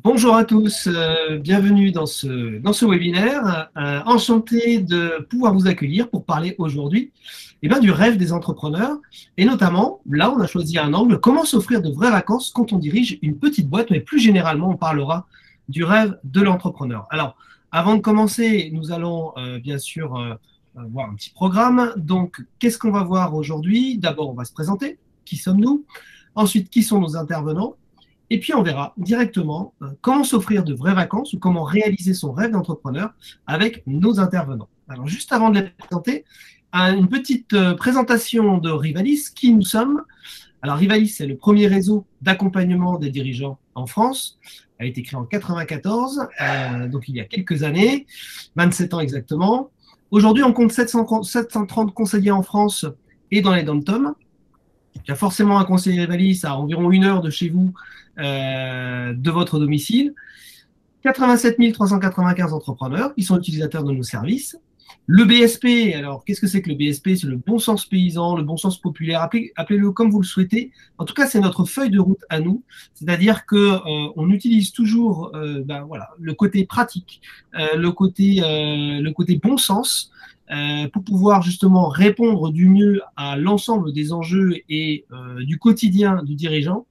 Bonjour à tous, bienvenue dans ce webinaire. Enchanté de pouvoir vous accueillir pour parler aujourd'hui du rêve des entrepreneurs. Et notamment, là, on a choisi un angle, comment s'offrir de vraies vacances quand on dirige une petite boîte, mais plus généralement, on parlera du rêve de l'entrepreneur. Alors, avant de commencer, nous allons bien sûr voir un petit programme. Donc, qu'est-ce qu'on va voir aujourd'hui? D'abord, on va se présenter. Qui sommes-nous? Ensuite, qui sont nos intervenants? Et puis, on verra directement comment s'offrir de vraies vacances ou comment réaliser son rêve d'entrepreneur avec nos intervenants. Alors, juste avant de les présenter, une petite présentation de Rivalis, qui nous sommes. Alors, Rivalis, c'est le premier réseau d'accompagnement des dirigeants en France. Elle a été créée en 1994, donc il y a quelques années, 27 ans exactement. Aujourd'hui, on compte 730 conseillers en France et dans les dom-toms. Il y a forcément un conseiller Rivalis à environ 1 heure de chez vous, de votre domicile. 87 395 entrepreneurs qui sont utilisateurs de nos services. Le BSP, alors qu'est-ce que c'est que le BSP? C'est le bon sens paysan, le bon sens populaire, appelez-le comme vous le souhaitez. En tout cas, c'est notre feuille de route à nous, c'est-à-dire qu'on utilise toujours voilà, le côté pratique, le côté bon sens, pour pouvoir justement répondre du mieux à l'ensemble des enjeux et du quotidien du dirigeant.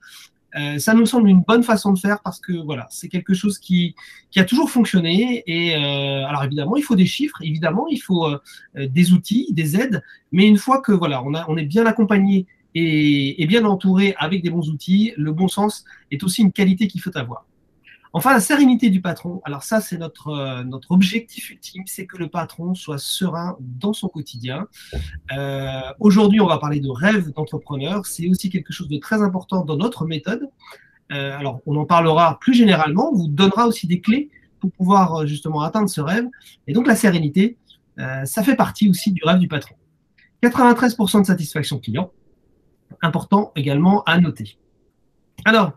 Ça nous semble une bonne façon de faire parce que voilà, c'est quelque chose qui a toujours fonctionné. Et alors évidemment, il faut des chiffres, évidemment, il faut des outils, des aides, mais une fois que voilà, on est bien accompagné et bien entouré avec des bons outils, le bon sens est aussi une qualité qu'il faut avoir. Enfin, la sérénité du patron. Alors ça, c'est notre objectif ultime, c'est que le patron soit serein dans son quotidien. Aujourd'hui, on va parler de rêve d'entrepreneur. C'est aussi quelque chose de très important dans notre méthode. Alors, on en parlera plus généralement. On vous donnera aussi des clés pour pouvoir justement atteindre ce rêve. Et donc, la sérénité, ça fait partie aussi du rêve du patron. 93% de satisfaction client. Important également à noter. Alors,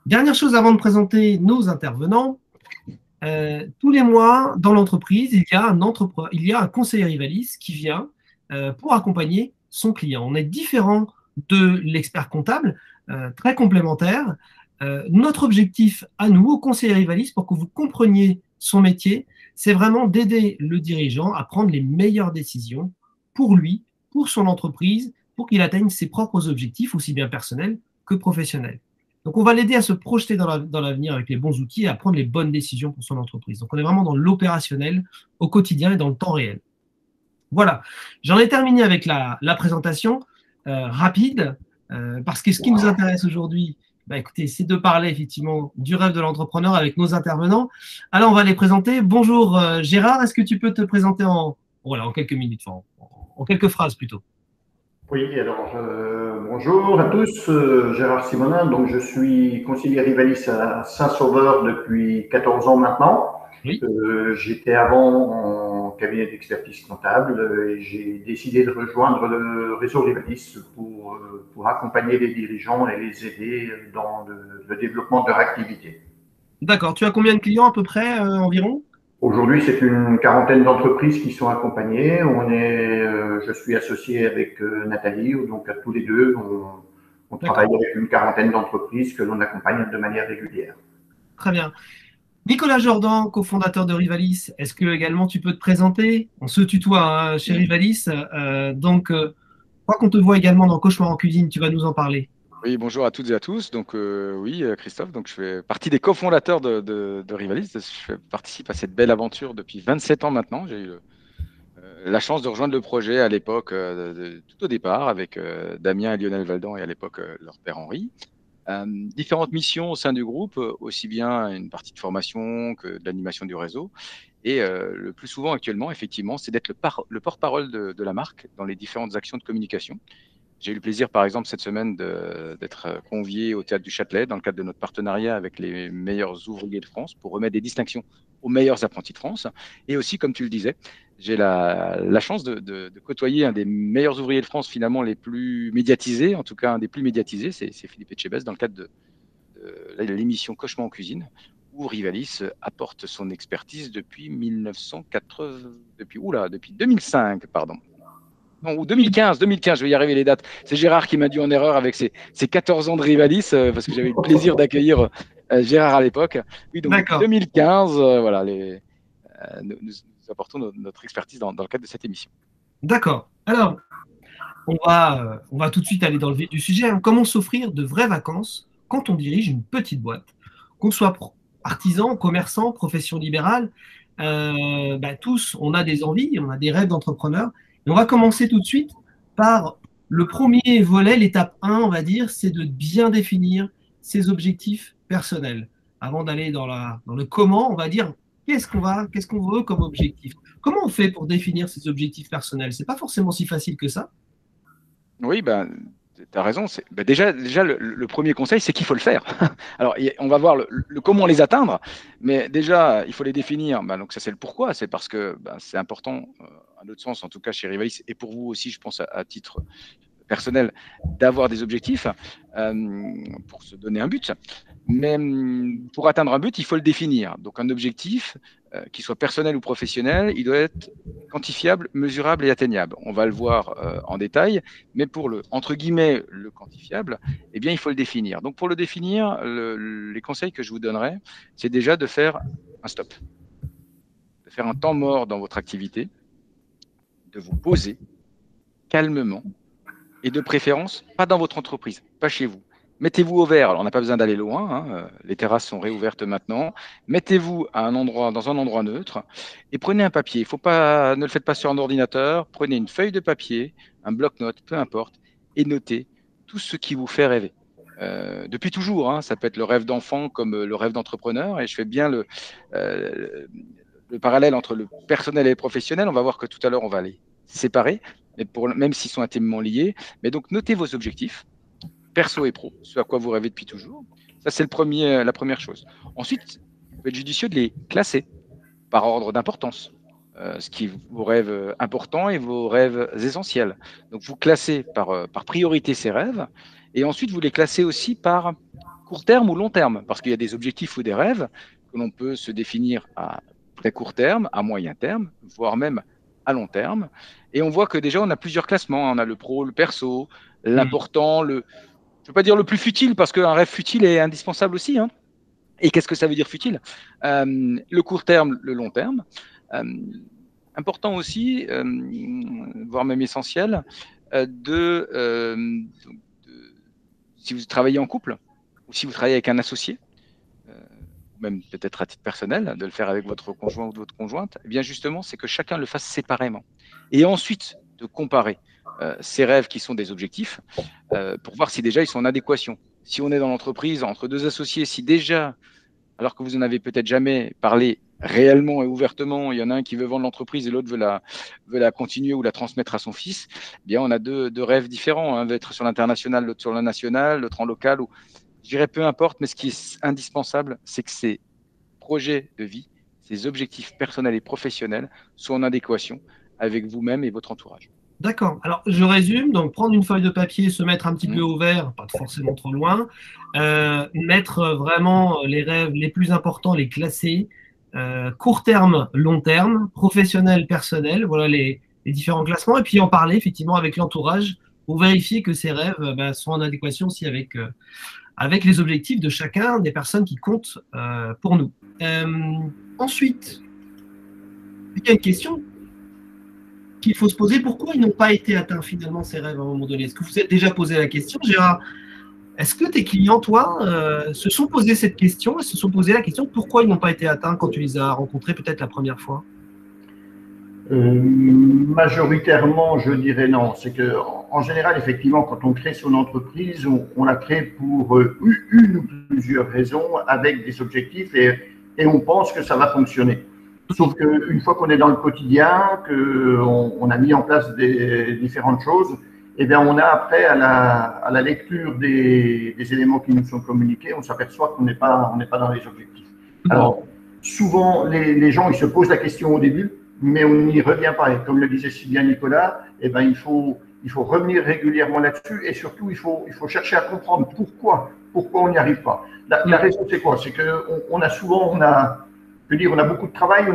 dernière chose avant de présenter nos intervenants. Tous les mois, dans l'entreprise, il y a un conseiller Rivalis qui vient pour accompagner son client. On est différent de l'expert comptable, très complémentaire. Notre objectif à nous, au conseiller Rivalis, pour que vous compreniez son métier, c'est vraiment d'aider le dirigeant à prendre les meilleures décisions pour lui, pour son entreprise, pour qu'il atteigne ses propres objectifs, aussi bien personnels que professionnels. Donc, on va l'aider à se projeter dans l'avenir avec les bons outils et à prendre les bonnes décisions pour son entreprise. Donc, on est vraiment dans l'opérationnel au quotidien et dans le temps réel. Voilà, j'en ai terminé avec la présentation rapide, parce que ce qui nous intéresse aujourd'hui, écoutez, c'est de parler effectivement du rêve de l'entrepreneur avec nos intervenants. Alors, on va les présenter. Bonjour Gérard, est-ce que tu peux te présenter en quelques minutes, en quelques phrases plutôt? Oui, alors bonjour à tous, Gérard Simonin, donc je suis conseiller Rivalis à Saint-Sauveur depuis 14 ans maintenant. Oui. J'étais avant en cabinet d'expertise comptable et j'ai décidé de rejoindre le réseau Rivalis pour accompagner les dirigeants et les aider dans le développement de leur activité. D'accord, tu as combien de clients à peu près environ? Aujourd'hui, c'est une quarantaine d'entreprises qui sont accompagnées. Je suis associé avec Nathalie, donc à tous les deux, on travaille avec une quarantaine d'entreprises que l'on accompagne de manière régulière. Très bien. Nicolas Jordan, cofondateur de Rivalis, est-ce que également tu peux te présenter? On se tutoie chez Rivalis, donc je crois qu'on te voit également dans Cauchemar en cuisine, tu vas nous en parler. Oui, bonjour à toutes et à tous. Donc oui, Christophe, donc je fais partie des cofondateurs de Rivalis. Je participe à cette belle aventure depuis 27 ans maintenant. J'ai eu la chance de rejoindre le projet à l'époque, tout au départ, avec Damien et Lionel Valdan et à l'époque leur père Henri. Différentes missions au sein du groupe, aussi bien une partie de formation que de l'animation du réseau. Et le plus souvent actuellement, effectivement, c'est d'être le porte-parole de la marque dans les différentes actions de communication. J'ai eu le plaisir, par exemple, cette semaine d'être convié au Théâtre du Châtelet dans le cadre de notre partenariat avec les meilleurs ouvriers de France pour remettre des distinctions aux meilleurs apprentis de France. Et aussi, comme tu le disais, j'ai la chance de côtoyer un des meilleurs ouvriers de France, finalement les plus médiatisés, en tout cas un des plus médiatisés, c'est Philippe Etchebest, dans le cadre de l'émission Cauchemar en cuisine, où Rivalis apporte son expertise depuis 2005, pardon. Non, ou 2015, je vais y arriver les dates. C'est Gérard qui m'a dû en erreur avec ses 14 ans de Rivalis, parce que j'avais eu le plaisir d'accueillir Gérard à l'époque. Oui, donc depuis D'accord. 2015, voilà, nous apportons notre expertise dans le cadre de cette émission. D'accord. Alors, on va tout de suite aller dans le vif du sujet, hein. Comment s'offrir de vraies vacances quand on dirige une petite boîte? Qu'on soit artisan, commerçant, profession libérale, tous, on a des envies, on a des rêves d'entrepreneur. Et on va commencer tout de suite par le premier volet, l'étape 1, on va dire, c'est de bien définir ses objectifs personnels. Avant d'aller dans le comment, on va dire qu'est-ce qu'on veut comme objectif. Comment on fait pour définir ses objectifs personnels? C'est pas forcément si facile que ça. Oui, ben, tu as raison. Déjà, le premier conseil, c'est qu'il faut le faire. Alors, on va voir comment les atteindre, mais déjà, il faut les définir. Ben, donc, ça, c'est le pourquoi. C'est parce que c'est important, à notre sens, en tout cas chez Rivalis, et pour vous aussi, je pense, à titre personnel, d'avoir des objectifs pour se donner un but. Mais pour atteindre un but, il faut le définir. Donc, un objectif, qu'il soit personnel ou professionnel, il doit être quantifiable, mesurable et atteignable. On va le voir en détail, mais pour entre guillemets, le quantifiable, eh bien, il faut le définir. Donc, pour le définir, les conseils que je vous donnerai, c'est déjà de faire un stop, de faire un temps mort dans votre activité, de vous poser calmement et de préférence, pas dans votre entreprise, pas chez vous. Mettez-vous au vert. Alors, on n'a pas besoin d'aller loin, hein. Les terrasses sont réouvertes maintenant. Mettez-vous dans un endroit neutre et prenez un papier. Ne le faites pas sur un ordinateur. Prenez une feuille de papier, un bloc-notes, peu importe, et notez tout ce qui vous fait rêver. Depuis toujours, hein, ça peut être le rêve d'enfant comme le rêve d'entrepreneur. Et je fais bien le parallèle entre le personnel et le professionnel. On va voir que tout à l'heure, on va les séparer, même s'ils sont intimement liés. Mais donc, notez vos objectifs perso et pro, ce à quoi vous rêvez depuis toujours. Ça, c'est la première chose. Ensuite, il peut être judicieux de les classer par ordre d'importance, vos rêves importants et vos rêves essentiels. Donc, vous classez par priorité ces rêves, et ensuite, vous les classez aussi par court terme ou long terme, parce qu'il y a des objectifs ou des rêves que l'on peut se définir à très court terme, à moyen terme, voire même à long terme. Et on voit que déjà, on a plusieurs classements. On a le pro, le perso, l'important, je ne veux pas dire le plus futile, parce qu'un rêve futile est indispensable aussi, hein. Et qu'est-ce que ça veut dire futile? Le court terme, le long terme. Important aussi, voire même essentiel, si vous travaillez en couple ou si vous travaillez avec un associé, même peut-être à titre personnel, de le faire avec votre conjoint ou votre conjointe, eh bien justement, c'est que chacun le fasse séparément. Et ensuite, de comparer ces rêves qui sont des objectifs pour voir si déjà ils sont en adéquation. Si on est dans l'entreprise, entre deux associés, si déjà, alors que vous n'en avez peut-être jamais parlé réellement et ouvertement, il y en a un qui veut vendre l'entreprise et l'autre veut la continuer ou la transmettre à son fils, eh bien on a deux rêves différents, un veut être sur l'international, l'autre sur le national, l'autre en local, ou je dirais peu importe, mais ce qui est indispensable, c'est que ces projets de vie, ces objectifs personnels et professionnels soient en adéquation avec vous-même et votre entourage. D'accord. Alors, je résume. Donc, prendre une feuille de papier, se mettre un petit peu au vert, pas forcément trop loin. Mettre vraiment les rêves les plus importants, les classer. Court terme, long terme, professionnel, personnel. Voilà les différents classements. Et puis en parler effectivement avec l'entourage pour vérifier que ces rêves sont en adéquation aussi avec les objectifs de chacun des personnes qui comptent pour nous. Ensuite, il y a une question qu'il faut se poser. Pourquoi ils n'ont pas été atteints finalement ces rêves à un moment donné? Est-ce que vous êtes déjà posé la question, Gérard? Est-ce que tes clients, toi, se sont posé cette question et se sont posé la question pourquoi ils n'ont pas été atteints quand tu les as rencontrés peut-être la première fois? Majoritairement, je dirais non. C'est que, en général, effectivement, quand on crée son entreprise, on la crée pour une ou plusieurs raisons, avec des objectifs, et on pense que ça va fonctionner. Sauf qu'une fois qu'on est dans le quotidien, qu'on a mis en place des différentes choses, eh bien, on a après, à la lecture des éléments qui nous sont communiqués, on s'aperçoit qu'on n'est pas dans les objectifs. Alors, souvent, les gens, ils se posent la question au début, mais on n'y revient pas. Et comme le disait si bien Nicolas, eh ben, il faut revenir régulièrement là-dessus, et surtout, il faut chercher à comprendre pourquoi on n'y arrive pas. La raison, c'est quoi? C'est qu'on a souvent, Je veux dire, on a beaucoup de travail,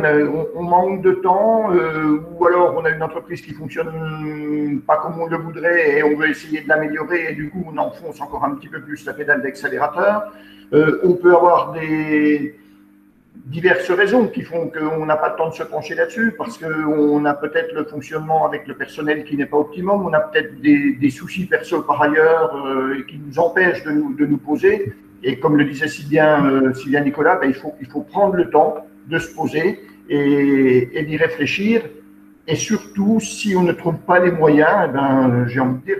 on manque de temps, ou alors on a une entreprise qui fonctionne pas comme on le voudrait et on veut essayer de l'améliorer et du coup on enfonce encore un petit peu plus la pédale d'accélérateur. On peut avoir diverses raisons qui font qu'on n'a pas le temps de se pencher là-dessus parce qu'on a peut-être le fonctionnement avec le personnel qui n'est pas optimum, on a peut-être des soucis perso par ailleurs qui nous empêchent de nous poser. Et comme le disait si bien Nicolas, ben, il faut prendre le temps de se poser et d'y réfléchir. Et surtout, si on ne trouve pas les moyens, eh ben, j'ai envie de dire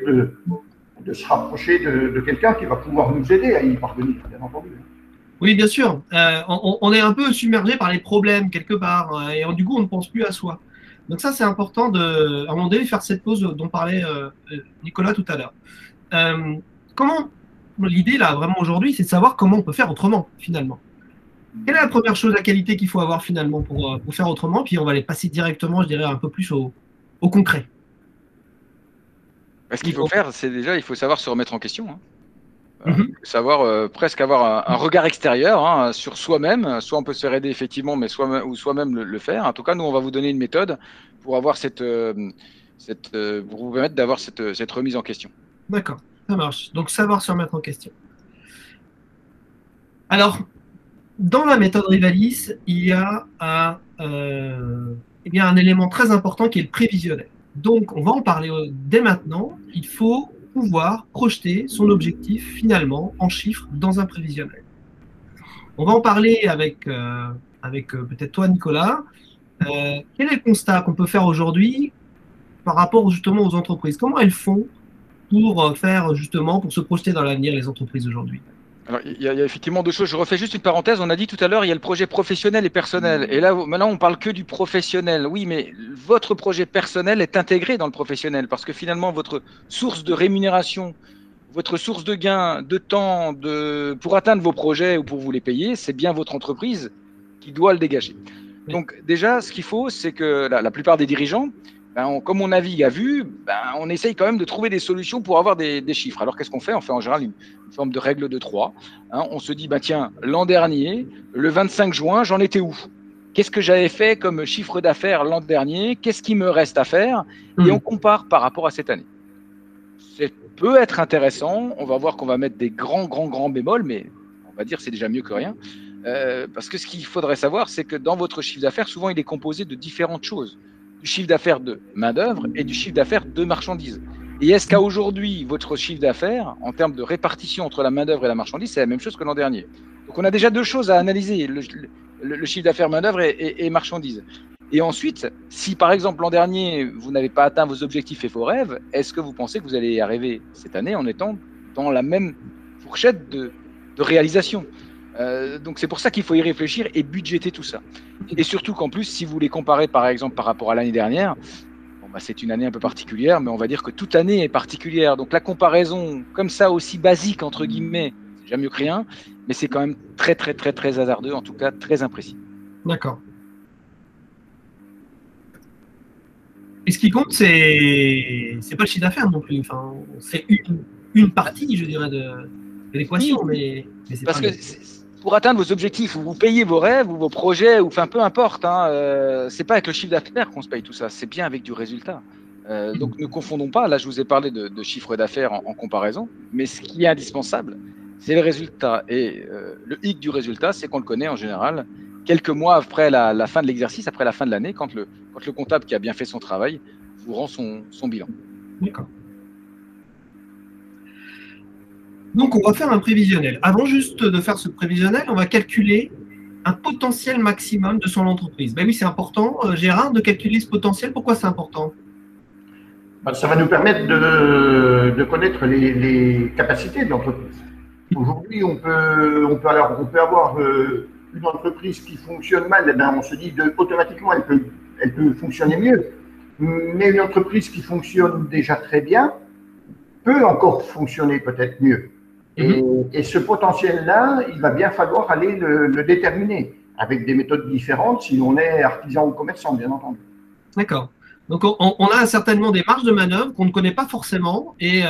de se rapprocher de quelqu'un qui va pouvoir nous aider à y parvenir, bien entendu. Oui, bien sûr. On est un peu submergé par les problèmes quelque part et du coup, on ne pense plus à soi. Donc ça, c'est important à un moment donné, faire cette pause dont parlait Nicolas tout à l'heure. Comment l'idée, là, vraiment aujourd'hui, c'est de savoir comment on peut faire autrement, finalement. Quelle est la première chose, la qualité qu'il faut avoir, finalement, pour faire autrement? Puis on va aller passer directement, je dirais, un peu plus au concret. Ce qu'il faut faire, c'est déjà, il faut savoir se remettre en question. Hein. Savoir presque avoir un regard extérieur sur soi-même. Soit on peut se faire aider, effectivement, mais soi-même le faire. En tout cas, nous, on va vous donner une méthode pour avoir pour vous permettre d'avoir cette remise en question. D'accord. Ça marche. Donc, savoir se remettre en question. Alors, dans la méthode Rivalis, il y a un élément très important qui est le prévisionnel. Donc, on va en parler dès maintenant. Il faut pouvoir projeter son objectif, finalement, en chiffres dans un prévisionnel. On va en parler avec peut-être toi, Nicolas. Quel est le constat qu'on peut faire aujourd'hui par rapport justement aux entreprises? Comment elles font pour se projeter dans l'avenir, les entreprises aujourd'hui? Alors, il y a effectivement deux choses. Je refais juste une parenthèse. On a dit tout à l'heure, il y a le projet professionnel et personnel. Et là, maintenant, on parle que du professionnel. Oui, mais votre projet personnel est intégré dans le professionnel parce que finalement, votre source de rémunération, votre source de gain, de temps, pour atteindre vos projets ou pour vous les payer, c'est bien votre entreprise qui doit le dégager. Donc, déjà, ce qu'il faut, c'est que la plupart des dirigeants, comme on navigue à vue, on essaye quand même de trouver des solutions pour avoir des chiffres. Alors, qu'est-ce qu'on fait? On fait en général une forme de règle de 3. On se dit, tiens, l'an dernier, le 25 juin, j'en étais où? Qu'est-ce que j'avais fait comme chiffre d'affaires l'an dernier? Qu'est-ce qui me reste à faire? Et on compare par rapport à cette année. Ça peut être intéressant. On va voir qu'on va mettre des grands bémols, mais on va dire que c'est déjà mieux que rien. Parce que ce qu'il faudrait savoir, c'est que dans votre chiffre d'affaires, souvent, il est composé de différentes choses. Du chiffre d'affaires de main-d'œuvre et du chiffre d'affaires de marchandises. Et est-ce qu'à aujourd'hui, votre chiffre d'affaires, en termes de répartition entre la main-d'œuvre et la marchandise, c'est la même chose que l'an dernier? Donc, on a déjà deux choses à analyser, le chiffre d'affaires main-d'œuvre et marchandises. Et ensuite, si par exemple l'an dernier, vous n'avez pas atteint vos objectifs et vos rêves, est-ce que vous pensez que vous allez y arriver cette année en étant dans la même fourchette de réalisation? Donc c'est pour ça qu'il faut y réfléchir et budgéter tout ça. Et surtout qu'en plus, si vous les comparez par exemple par rapport à l'année dernière, c'est une année un peu particulière, mais on va dire que toute année est particulière. Donc la comparaison comme ça aussi basique entre guillemets, c'est déjà mieux que rien, mais c'est quand même très hasardeux, en tout cas très imprécis. D'accord. Et ce qui compte, c'est pas le chiffre d'affaires non plus. Enfin, c'est une partie, je dirais, de l'équation, mais c'est parce que pour atteindre vos objectifs, vous payez vos rêves ou vos projets, ou peu importe. C'est pas avec le chiffre d'affaires qu'on se paye tout ça, c'est bien avec du résultat. Donc ne confondons pas. Là, je vous ai parlé de chiffre d'affaires en comparaison, mais ce qui est indispensable, c'est le résultat. Et le hic du résultat, c'est qu'on le connaît en général quelques mois après la fin de l'exercice, après la fin de l'année, quand le comptable qui a bien fait son travail vous rend son bilan. D'accord. Donc, on va faire un prévisionnel. Avant juste de faire ce prévisionnel, on va calculer un potentiel maximum de son entreprise. Oui, c'est important, Gérard, de calculer ce potentiel. Pourquoi c'est important? Ça va nous permettre de connaître les capacités de l'entreprise. Aujourd'hui, on peut avoir une entreprise qui fonctionne mal, on se dit automatiquement elle peut fonctionner mieux. Mais une entreprise qui fonctionne déjà très bien peut encore fonctionner peut-être mieux. Et ce potentiel-là, il va bien falloir aller le déterminer avec des méthodes différentes si on est artisan ou commerçant, bien entendu. D'accord. Donc, on a certainement des marges de manœuvre qu'on ne connaît pas forcément et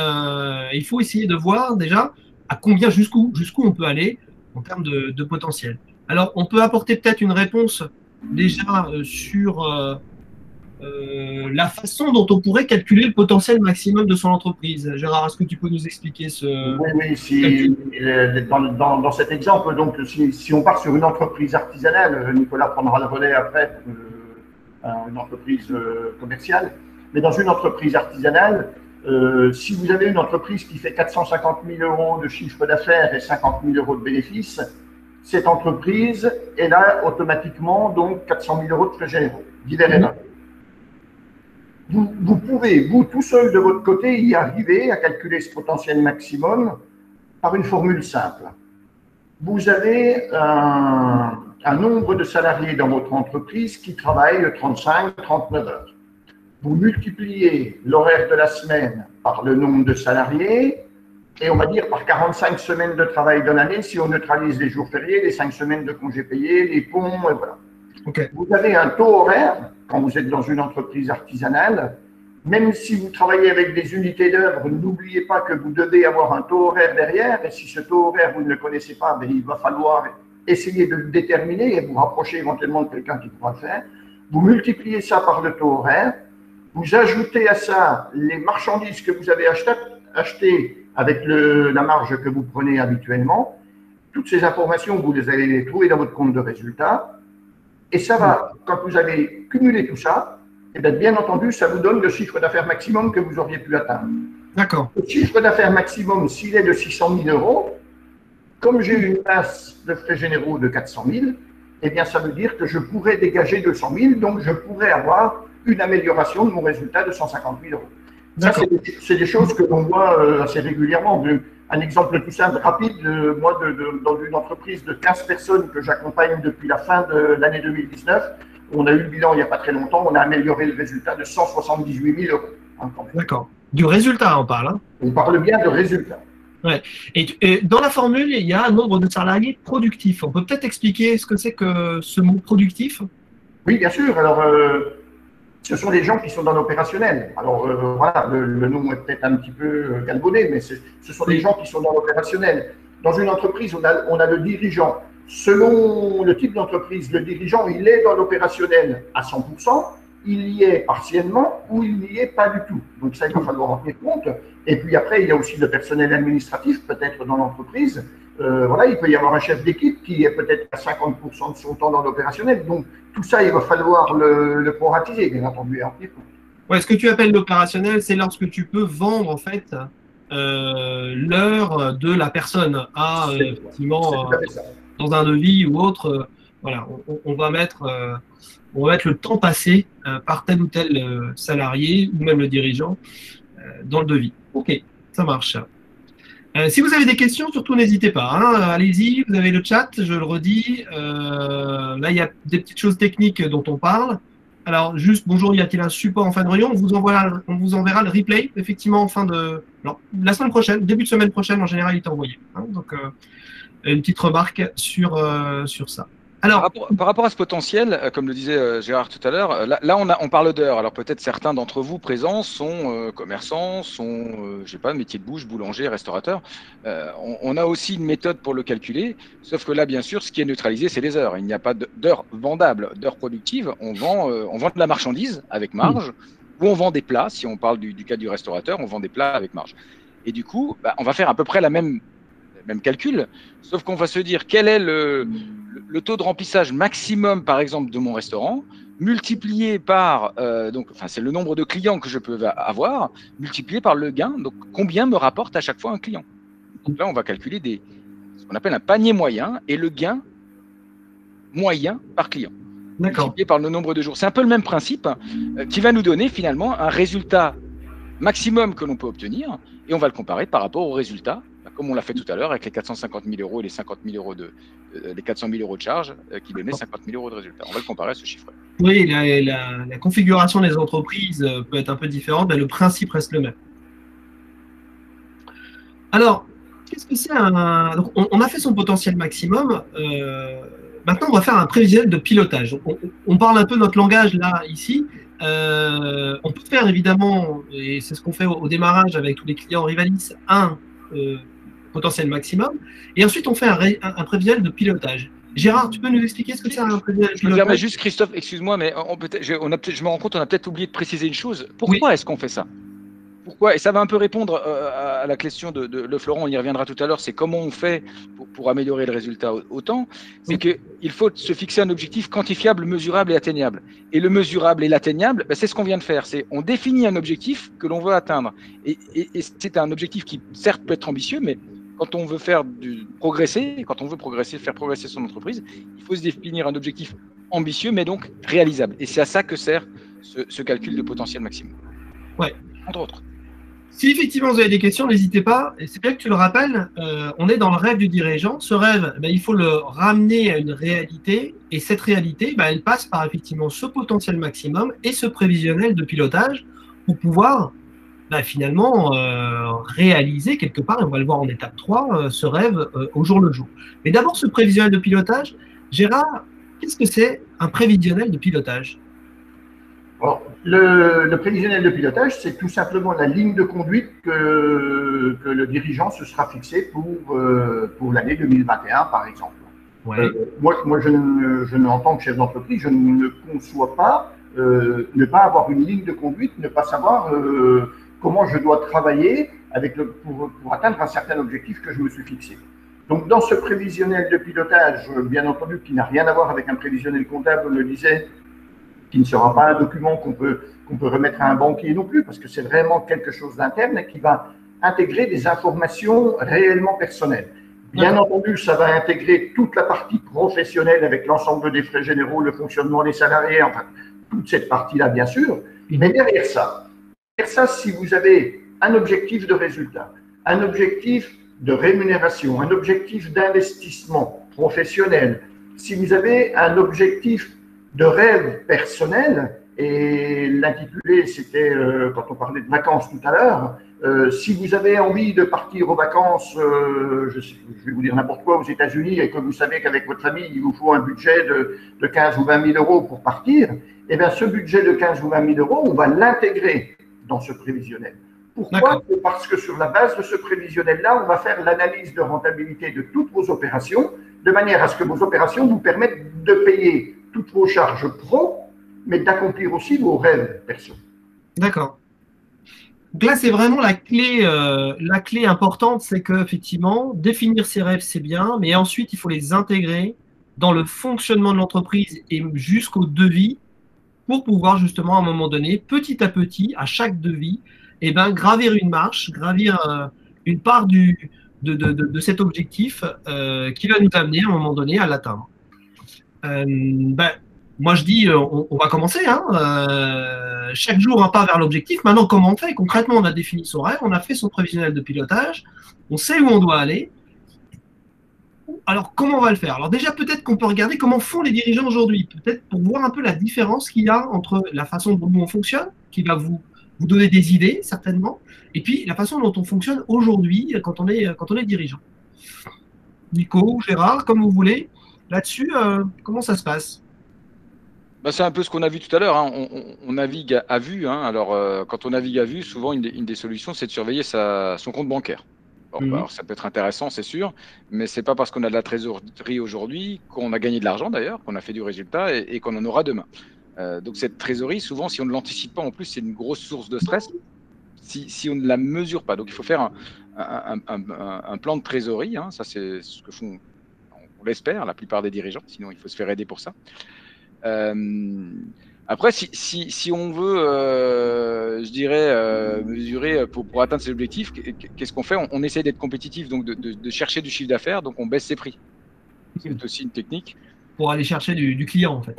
il faut essayer de voir déjà à combien, jusqu'où on peut aller en termes de potentiel. Alors, on peut apporter peut-être une réponse déjà sur la façon dont on pourrait calculer le potentiel maximum de son entreprise. Gérard, est-ce que tu peux nous expliquer ce Oui, oui, calcul? dans cet exemple, donc, si on part sur une entreprise artisanale, Nicolas prendra le relais après, une entreprise commerciale, mais dans une entreprise artisanale, si vous avez une entreprise qui fait 450 000 euros de chiffre d'affaires et 50 000 euros de bénéfices, cette entreprise, elle a automatiquement donc 400 000 euros de frais généraux, divers et variés. Vous pouvez, vous tout seul de votre côté, y arriver à calculer ce potentiel maximum par une formule simple. Vous avez un nombre de salariés dans votre entreprise qui travaillent 35-39 heures. Vous multipliez l'horaire de la semaine par le nombre de salariés et on va dire par 45 semaines de travail de l'année si on neutralise les jours fériés, les 5 semaines de congés payés, les ponts, et voilà. Okay. Vous avez un taux horaire, quand vous êtes dans une entreprise artisanale, même si vous travaillez avec des unités d'œuvre, n'oubliez pas que vous devez avoir un taux horaire derrière, et si ce taux horaire, vous ne le connaissez pas, ben, il va falloir essayer de le déterminer et vous rapprocher éventuellement de quelqu'un qui pourra le faire. Vous multipliez ça par le taux horaire, vous ajoutez à ça les marchandises que vous avez achetées avec la marge que vous prenez habituellement. Toutes ces informations, vous les allez les trouver dans votre compte de résultat. Et ça va, quand vous avez cumulé tout ça, et bien entendu, ça vous donne le chiffre d'affaires maximum que vous auriez pu atteindre. D'accord. Le chiffre d'affaires maximum, s'il est de 600 000 euros, comme j'ai une masse de frais généraux de 400 000, eh bien, ça veut dire que je pourrais dégager 200 000, donc je pourrais avoir une amélioration de mon résultat de 150 000 euros. Ça, c'est des choses que l'on voit assez régulièrement. Un exemple tout simple, rapide, moi, dans une entreprise de 15 personnes que j'accompagne depuis la fin de l'année 2019, on a eu le bilan il n'y a pas très longtemps, on a amélioré le résultat de 178 000 euros. Hein, d'accord. Du résultat, on parle. Hein. On parle bien de résultat. Ouais. Et dans la formule, il y a un nombre de salariés productifs. On peut peut-être expliquer ce que c'est que ce mot productif? Oui, bien sûr. Alors, ce sont des gens qui sont dans l'opérationnel. Alors, voilà, le nom est peut-être un petit peu galvaudé, mais ce sont des gens qui sont dans l'opérationnel. Dans une entreprise, on a le dirigeant. Selon le type d'entreprise, le dirigeant, il est dans l'opérationnel à 100%, il y est partiellement ou il n'y est pas du tout. Donc ça, il va falloir en tenir compte. Et puis après, il y a aussi le personnel administratif, peut-être dans l'entreprise. Voilà, il peut y avoir un chef d'équipe qui est peut-être à 50% de son temps dans l'opérationnel. Donc tout ça, il va falloir le proratiser, bien entendu, et en tenir compte. Ouais, ce que tu appelles l'opérationnel, c'est lorsque tu peux vendre en fait l'heure de la personne à effectivement dans un devis ou autre. Voilà, on va mettre le temps passé par tel ou tel salarié ou même le dirigeant dans le devis. Ok, ça marche. Si vous avez des questions, surtout n'hésitez pas. Hein, allez-y, vous avez le chat, je le redis. Là, il y a des petites choses techniques dont on parle. Alors, juste, bonjour, y a-t-il un support en fin de réunion? On vous enverra le replay, effectivement, en fin de… Alors, la semaine prochaine, début de semaine prochaine, en général, il est envoyé. Hein, donc, une petite remarque sur ça. Alors, par rapport à ce potentiel, comme le disait Gérard tout à l'heure, là on parle d'heures. Alors peut-être certains d'entre vous présents sont commerçants, sont, je sais pas, métier de bouche, boulanger, restaurateur. On a aussi une méthode pour le calculer, sauf que là, bien sûr, ce qui est neutralisé, c'est les heures. Il n'y a pas d'heures vendables, d'heures productives. On vend de la marchandise avec marge, ou on vend des plats. Si on parle du cas du restaurateur, on vend des plats avec marge. Et du coup, on va faire à peu près la même calcul, sauf qu'on va se dire quel est le taux de remplissage maximum, par exemple, de mon restaurant, multiplié par, c'est le nombre de clients que je peux avoir, multiplié par le gain, donc combien me rapporte à chaque fois un client. Donc là, on va calculer ce qu'on appelle un panier moyen et le gain moyen par client, multiplié par le nombre de jours. C'est un peu le même principe qui va nous donner finalement un résultat maximum que l'on peut obtenir, et on va le comparer par rapport au résultat, comme on l'a fait tout à l'heure avec les 450 000 euros et les 50 000 euros les 400 000 euros de charge qui donnaient 50 000 euros de résultat. On va le comparer à ce chiffre. Oui, la configuration des entreprises peut être un peu différente, mais le principe reste le même. Alors, qu'est-ce que c'est Donc, on a fait son potentiel maximum. Maintenant, on va faire un prévisionnel de pilotage. On parle un peu notre langage là, ici. On peut faire évidemment, et c'est ce qu'on fait au démarrage avec tous les clients Rivalis, un potentiel maximum, et ensuite on fait un prévisionnel de pilotage. Gérard, tu peux nous expliquer ce que c'est un prévisionnel de Je me permets pilotage? juste, Christophe, excuse-moi, mais je me rends compte, on a peut-être oublié de préciser une chose. Oui. Pourquoi est-ce qu'on fait ça? Pourquoi? Et ça va un peu répondre à la question de Florent, on y reviendra tout à l'heure, c'est comment on fait pour améliorer le résultat autant. C'est Oui. qu'il faut se fixer un objectif quantifiable, mesurable et atteignable. Et le mesurable et l'atteignable, ben, c'est ce qu'on vient de faire. C'est on définit un objectif que l'on veut atteindre. Et c'est un objectif qui, certes, peut être ambitieux, mais quand on veut progresser, faire progresser son entreprise, il faut se définir un objectif ambitieux, mais donc réalisable. Et c'est à ça que sert ce calcul de potentiel maximum. Ouais. Entre autres. Si effectivement vous avez des questions, n'hésitez pas. Et c'est bien que tu le rappelles, on est dans le rêve du dirigeant. Ce rêve, il faut le ramener à une réalité. Et cette réalité, elle passe par effectivement ce potentiel maximum et ce prévisionnel de pilotage pour pouvoir finalement réaliser quelque part, et on va le voir en étape 3, ce rêve au jour le jour. Mais d'abord, ce prévisionnel de pilotage. Gérard, qu'est-ce que c'est un prévisionnel de pilotage? Bon, le prévisionnel de pilotage, c'est tout simplement la ligne de conduite que le dirigeant se sera fixé pour l'année 2021, par exemple. Ouais. Moi en tant que chef d'entreprise, je ne conçois pas ne pas avoir une ligne de conduite, ne pas savoir comment je dois travailler pour atteindre un certain objectif que je me suis fixé. Donc, dans ce prévisionnel de pilotage, bien entendu, qui n'a rien à voir avec un prévisionnel comptable, on le disait, qui ne sera pas un document qu'on peut remettre à un banquier non plus, parce que c'est vraiment quelque chose d'interne qui va intégrer des informations réellement personnelles. Bien entendu, ça va intégrer toute la partie professionnelle avec l'ensemble des frais généraux, le fonctionnement des salariés, enfin, toute cette partie-là, bien sûr. Mais derrière ça, si vous avez un objectif de résultat, un objectif de rémunération, un objectif d'investissement professionnel, si vous avez un objectif de rêve personnel, et l'intitulé, c'était quand on parlait de vacances tout à l'heure, si vous avez envie de partir aux vacances, je vais vous dire n'importe quoi, aux États-Unis, et que vous savez qu'avec votre famille, il vous faut un budget de 15 ou 20 000 euros pour partir, eh bien, ce budget de 15 ou 20 000 euros, on va l'intégrer dans ce prévisionnel. Pourquoi? Parce que sur la base de ce prévisionnel-là, on va faire l'analyse de rentabilité de toutes vos opérations, de manière à ce que vos opérations vous permettent de payer toutes vos charges pro, mais d'accomplir aussi vos rêves perso. D'accord. Donc là, c'est vraiment la clé importante, c'est qu'effectivement, définir ses rêves, c'est bien, mais ensuite, il faut les intégrer dans le fonctionnement de l'entreprise et jusqu'au devis pour pouvoir justement, à un moment donné, petit à petit, à chaque devis, gravir une marche, gravir une part de cet objectif qui va nous amener à un moment donné à l'atteindre. Moi, je dis, on va commencer. Chaque jour, un pas vers l'objectif. Maintenant, comment on fait? Concrètement, on a défini son rêve, on a fait son prévisionnel de pilotage, on sait où on doit aller. Alors, comment on va le faire? Alors déjà, peut-être qu'on peut regarder comment font les dirigeants aujourd'hui, peut-être pour voir un peu la différence qu'il y a entre la façon dont nous on fonctionne, qui va vous donner des idées, certainement, et puis la façon dont on fonctionne aujourd'hui quand on est dirigeant. Nico, Gérard, comme vous voulez, là-dessus, comment ça se passe? C'est un peu ce qu'on a vu tout à l'heure. On navigue à vue. Alors, quand on navigue à vue, souvent, une des solutions, c'est de surveiller son compte bancaire. Alors, ça peut être intéressant, c'est sûr, mais ce n'est pas parce qu'on a de la trésorerie aujourd'hui qu'on a gagné de l'argent, d'ailleurs, qu'on a fait du résultat et qu'on en aura demain. Donc, cette trésorerie, souvent, si on ne l'anticipe pas, en plus, c'est une grosse source de stress si on ne la mesure pas. Donc, il faut faire un plan de trésorerie. Ça, c'est ce que font, on l'espère, la plupart des dirigeants. Sinon, il faut se faire aider pour ça. Après, si on veut, je dirais, mesurer pour atteindre ses objectifs, qu'est-ce qu'on fait? On essaie d'être compétitif, donc de chercher du chiffre d'affaires, donc on baisse ses prix. C'est aussi une technique. Pour aller chercher du client, en fait.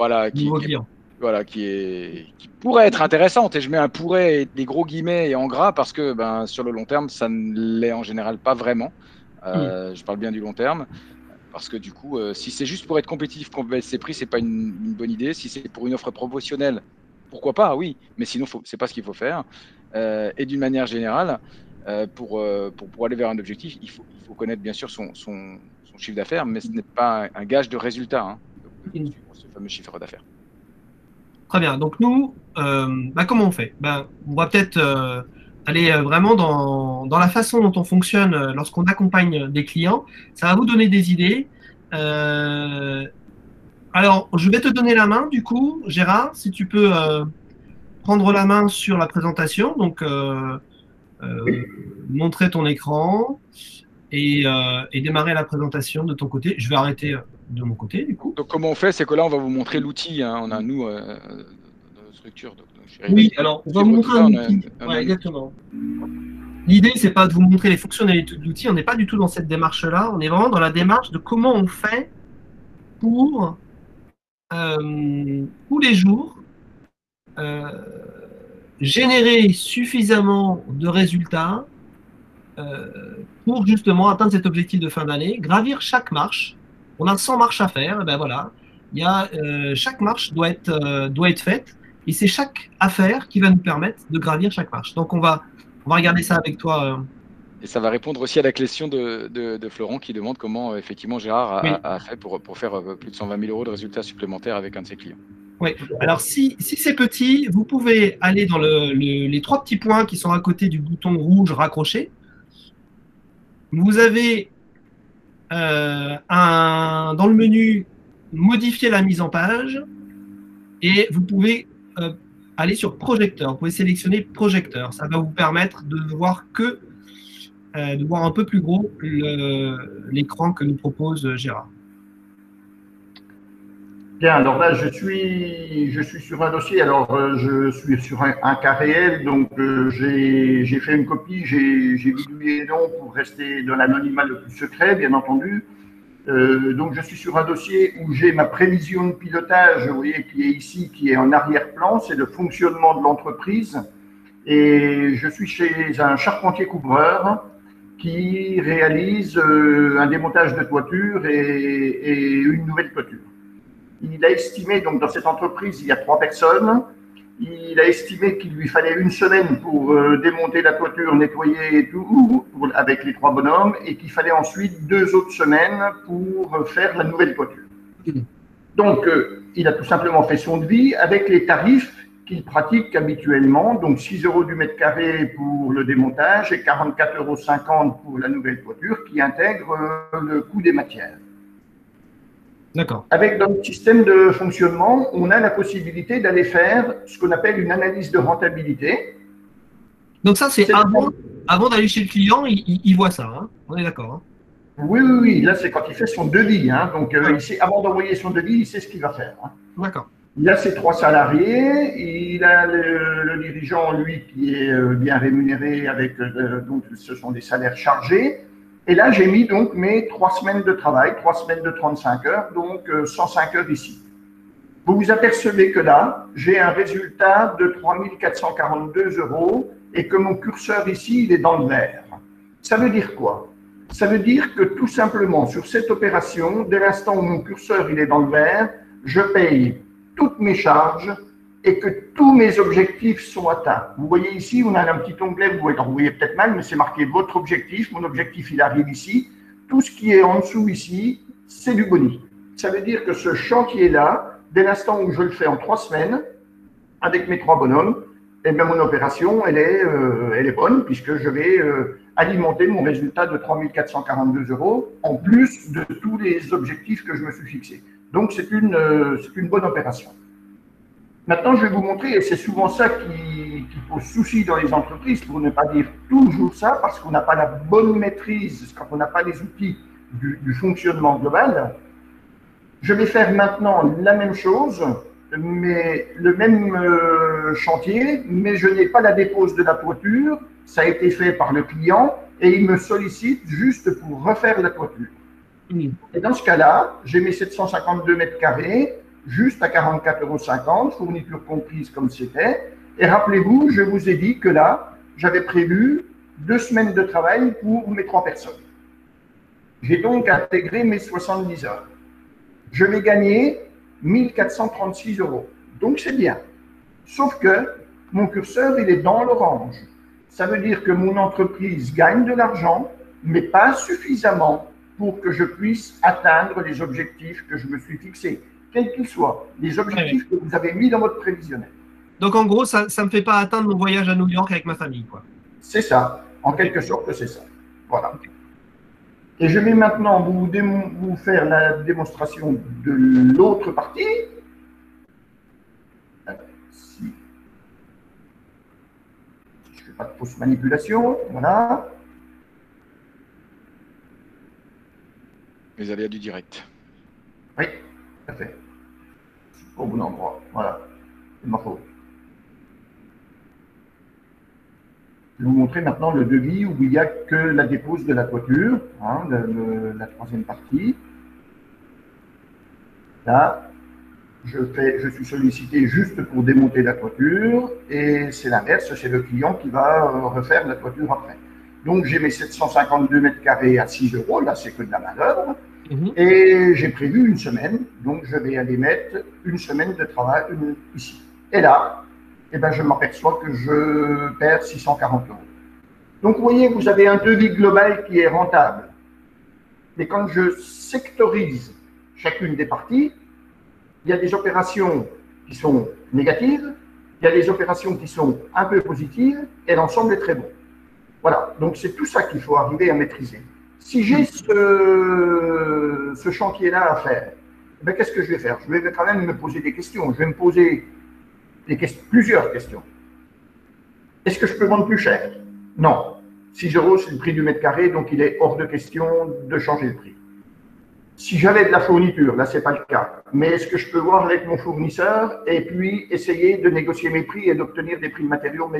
Voilà, qui pourrait être intéressante, et je mets un pourrait et des gros guillemets et en gras parce que sur le long terme, ça ne l'est en général pas vraiment. Je parle bien du long terme. Parce que du coup, si c'est juste pour être compétitif qu'on baisse ses prix, c'est pas une bonne idée. Si c'est pour une offre promotionnelle, pourquoi pas, oui. Mais sinon, c'est pas ce qu'il faut faire. Et d'une manière générale, pour aller vers un objectif, il faut connaître bien sûr son chiffre d'affaires, mais ce n'est pas un gage de résultat, ce fameux chiffre d'affaires. Très bien. Donc nous, comment on fait? On va peut-être aller vraiment dans la façon dont on fonctionne lorsqu'on accompagne des clients. Ça va vous donner des idées. Alors, je vais te donner la main, du coup, Gérard, si tu peux prendre la main sur la présentation, donc Oui. montrer ton écran et démarrer la présentation de ton côté. Je vais arrêter de mon côté, du coup. Donc, comment on fait? C'est que là, on va vous montrer l'outil. Hein. On a, nous, dans notre structure, donc, chez Oui, Rivalis, alors, on va vous suivre tout montrer ça. un outil. Ouais, exactement. L'idée, c'est pas de vous montrer les fonctionnalités de l'outil, on n'est pas du tout dans cette démarche-là, on est vraiment dans la démarche de comment on fait pour tous les jours euh, générer suffisamment de résultats euh, pour justement atteindre cet objectif de fin d'année, gravir chaque marche. On a 100 marches à faire, et ben voilà, chaque marche doit être faite, et c'est chaque affaire qui va nous permettre de gravir chaque marche. Donc on va regarder ça avec toi. Et ça va répondre aussi à la question de Florent qui demande comment effectivement Gérard Oui. a fait pour faire plus de 120 000 € de résultats supplémentaires avec un de ses clients. Oui. Alors, si c'est petit, vous pouvez aller dans les trois petits points qui sont à côté du bouton rouge raccroché. Vous avez dans le menu modifier la mise en page et vous pouvez aller sur projecteur. Vous pouvez sélectionner projecteur. Ça va vous permettre de voir de voir un peu plus gros l'écran que nous propose Gérard. Bien, alors là, je suis sur un dossier. Alors, je suis sur un cas réel. Donc, j'ai fait une copie, j'ai bidouillé les noms pour rester dans l'anonymat le plus secret, bien entendu. Donc, je suis sur un dossier où j'ai ma prévision de pilotage, vous voyez, qui est ici, qui est en arrière-plan. C'est le fonctionnement de l'entreprise. Et je suis chez un charpentier couvreur qui réalise un démontage de toiture et une nouvelle toiture. Il a estimé, donc dans cette entreprise, il y a 3 personnes, il a estimé qu'il lui fallait une semaine pour démonter la toiture, nettoyer et tout, avec les 3 bonhommes, et qu'il fallait ensuite 2 autres semaines pour faire la nouvelle toiture. Donc, il a tout simplement fait son devis avec les tarifs qu'il pratique habituellement, donc 6 € du mètre carré pour le démontage et 44,50 € pour la nouvelle toiture, qui intègre le coût des matières. D'accord. Avec notre système de fonctionnement, on a la possibilité d'aller faire ce qu'on appelle une analyse de rentabilité. Donc ça, c'est avant d'aller chez le client, il voit ça. Hein, on est d'accord. Hein. Oui, oui, oui. Là, c'est quand il fait son devis. Hein. Donc, il sait, avant d'envoyer son devis, il sait ce qu'il va faire. Hein. D'accord. Il a ses 3 salariés. Il a le dirigeant, lui, qui est bien rémunéré avec, donc, ce sont des salaires chargés. Et là, j'ai mis donc mes 3 semaines de travail, 3 semaines de 35 heures, donc 105 heures ici. Vous vous apercevez que là, j'ai un résultat de 3 442 € et que mon curseur ici, il est dans le vert. Ça veut dire quoi? Ça veut dire que tout simplement, sur cette opération, dès l'instant où mon curseur il est dans le vert, je paye toutes mes charges et que tous mes objectifs sont atteints. Vous voyez ici, on a un petit onglet, vous voyez peut-être mal, mais c'est marqué votre objectif. Mon objectif, il arrive ici. Tout ce qui est en dessous ici, c'est du boni. Ça veut dire que ce chantier-là, dès l'instant où je le fais en 3 semaines, avec mes 3 bonhommes, et bien mon opération, elle est bonne, puisque je vais alimenter mon résultat de 3 442 € en plus de tous les objectifs que je me suis fixés. Donc, c'est une bonne opération. Maintenant, je vais vous montrer, et c'est souvent ça qui pose souci dans les entreprises, pour ne pas dire toujours ça, parce qu'on n'a pas la bonne maîtrise, quand on n'a pas les outils du fonctionnement global. Je vais faire maintenant la même chose, mais le même chantier, mais je n'ai pas la dépose de la toiture. Ça a été fait par le client et il me sollicite juste pour refaire la toiture. Et dans ce cas-là, j'ai mes 752 mètres carrés, juste à 44,50 €, fourniture comprise comme c'était. Et rappelez-vous, je vous ai dit que là, j'avais prévu 2 semaines de travail pour mes 3 personnes. J'ai donc intégré mes 70 heures. Je vais gagner 1 436 €. Donc c'est bien. Sauf que mon curseur, il est dans l'orange. Ça veut dire que mon entreprise gagne de l'argent, mais pas suffisamment pour que je puisse atteindre les objectifs que je me suis fixés, quels qu'ils soient, les objectifs que vous avez mis dans votre prévisionnel. Donc en gros, ça ne me fait pas atteindre mon voyage à New York avec ma famille, quoi. C'est ça. En quelque sorte, c'est ça. Voilà. Et je vais maintenant vous faire la démonstration de l'autre partie. Si je ne fais pas de fausse manipulation, voilà. Les aléas du direct. Oui, tout à fait. Au bon endroit, voilà. C'est ma faute. Je vais vous montrer maintenant le devis où il n'y a que la dépose de la toiture, hein, la troisième partie. Là, je suis sollicité juste pour démonter la toiture et c'est l'inverse, c'est le client qui va refaire la toiture après. Donc j'ai mes 752 mètres carrés à 6 €, là c'est que de la main-d'œuvre. Et j'ai prévu une semaine, donc je vais aller mettre une semaine de travail ici. Et là, eh ben, je m'aperçois que je perds 640 €. Donc vous voyez, vous avez un devis global qui est rentable. Mais quand je sectorise chacune des parties, il y a des opérations qui sont négatives, il y a des opérations qui sont un peu positives, et l'ensemble est très bon. Voilà, donc c'est tout ça qu'il faut arriver à maîtriser. Si j'ai ce chantier-là à faire, ben, qu'est-ce que je vais faire? Je vais quand même me poser des questions. Je vais me poser plusieurs questions. Est-ce que je peux vendre plus cher? Non. 6 €, c'est le prix du mètre carré, donc il est hors de question de changer le prix. Si j'avais de la fourniture, là, ce n'est pas le cas. Mais est-ce que je peux voir avec mon fournisseur et puis essayer de négocier mes prix et d'obtenir des prix de matériaux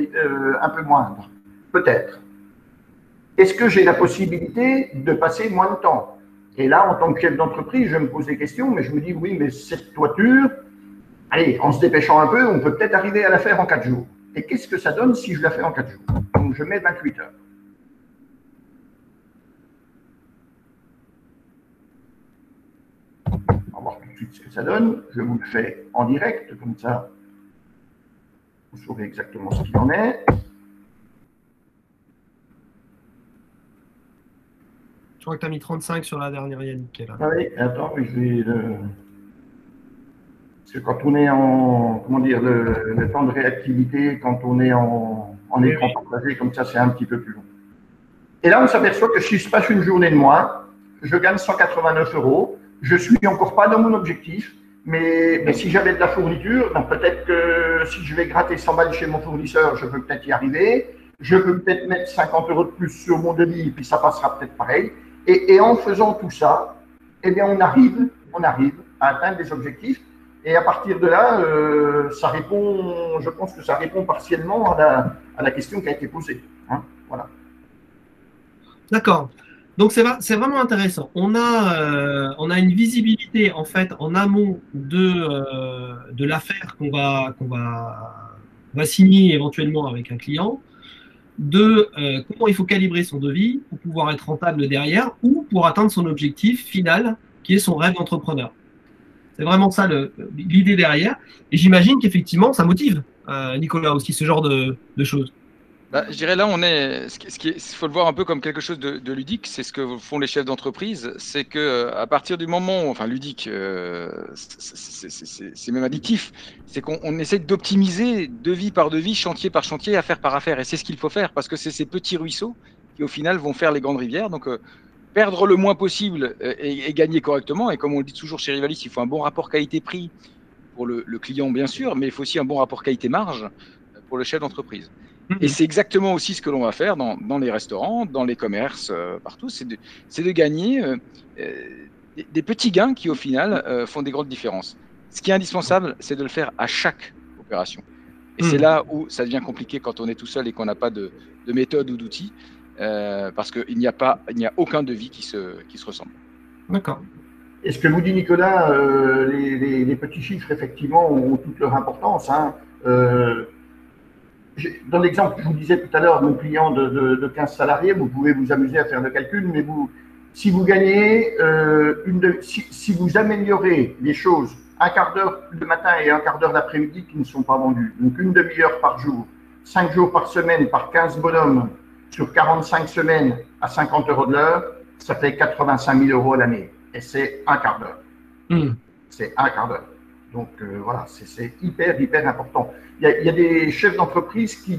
un peu moindres? Peut-être. Est-ce que j'ai la possibilité de passer moins de temps? Et là, en tant que chef d'entreprise, je me pose des questions, mais je me dis, oui, mais cette toiture, allez, en se dépêchant un peu, on peut peut-être arriver à la faire en 4 jours. Et qu'est-ce que ça donne si je la fais en 4 jours? Donc, je mets 28 heures. On va voir tout de suite ce que ça donne. Je vous le fais en direct, comme ça, vous saurez exactement ce qu'il en est. Je crois que tu as mis 35 sur la dernière Yannick. Là. Ah oui, attends, je vais parce que quand on est en, comment dire, le temps de réactivité, quand on est en écran partagé, comme ça, c'est un petit peu plus long. Et là, on s'aperçoit que si je passe une journée de moins, je gagne 189 €. Je ne suis encore pas dans mon objectif, mais si j'avais de la fourniture, ben peut-être que si je vais gratter 100 balles chez mon fournisseur, je peux peut-être y arriver. Je peux peut-être mettre 50 € de plus sur mon devis, puis ça passera peut-être pareil. Et en faisant tout ça, eh bien, on arrive à atteindre des objectifs. Et à partir de là, ça répond, je pense que ça répond partiellement à la question qui a été posée. Hein, voilà. D'accord. Donc c'est vraiment intéressant. On a une visibilité en fait en amont de l'affaire qu'on va signer éventuellement avec un client, de comment il faut calibrer son devis pour pouvoir être rentable derrière ou pour atteindre son objectif final qui est son rêve d'entrepreneur. C'est vraiment ça l'idée derrière. Et j'imagine qu'effectivement ça motive Nicolas aussi ce genre de choses. Bah, je dirais là, il faut le voir un peu comme quelque chose de ludique. C'est ce que font les chefs d'entreprise. C'est que à partir du moment, enfin ludique, c'est même addictif. C'est qu'on essaie d'optimiser devis par devis, chantier par chantier, affaire par affaire. Et c'est ce qu'il faut faire parce que c'est ces petits ruisseaux qui au final vont faire les grandes rivières. Donc perdre le moins possible et gagner correctement. Et comme on le dit toujours chez Rivalis, il faut un bon rapport qualité-prix pour le client bien sûr, mais il faut aussi un bon rapport qualité-marge pour le chef d'entreprise. Et c'est exactement aussi ce que l'on va faire dans les restaurants, dans les commerces, partout, c'est de gagner des petits gains qui, au final, font des grandes différences. Ce qui est indispensable, c'est de le faire à chaque opération. Et c'est là où ça devient compliqué quand on est tout seul et qu'on n'a pas de méthode ou d'outils, parce qu'il n'y a aucun devis qui se ressemble. D'accord. Et ce que vous dit Nicolas, les petits chiffres, effectivement, ont toute leur importance. Hein. Dans l'exemple que je vous disais tout à l'heure, mon client de 15 salariés, vous pouvez vous amuser à faire le calcul, mais si vous gagnez, si vous améliorez les choses, un quart d'heure le matin et un quart d'heure l'après-midi qui ne sont pas vendus, donc une demi-heure par jour, 5 jours par semaine par 15 bonhommes sur 45 semaines à 50 € de l'heure, ça fait 85 000 € à l'année. Et c'est un quart d'heure. C'est un quart d'heure. Donc voilà, c'est hyper important. Il y a des chefs d'entreprise qui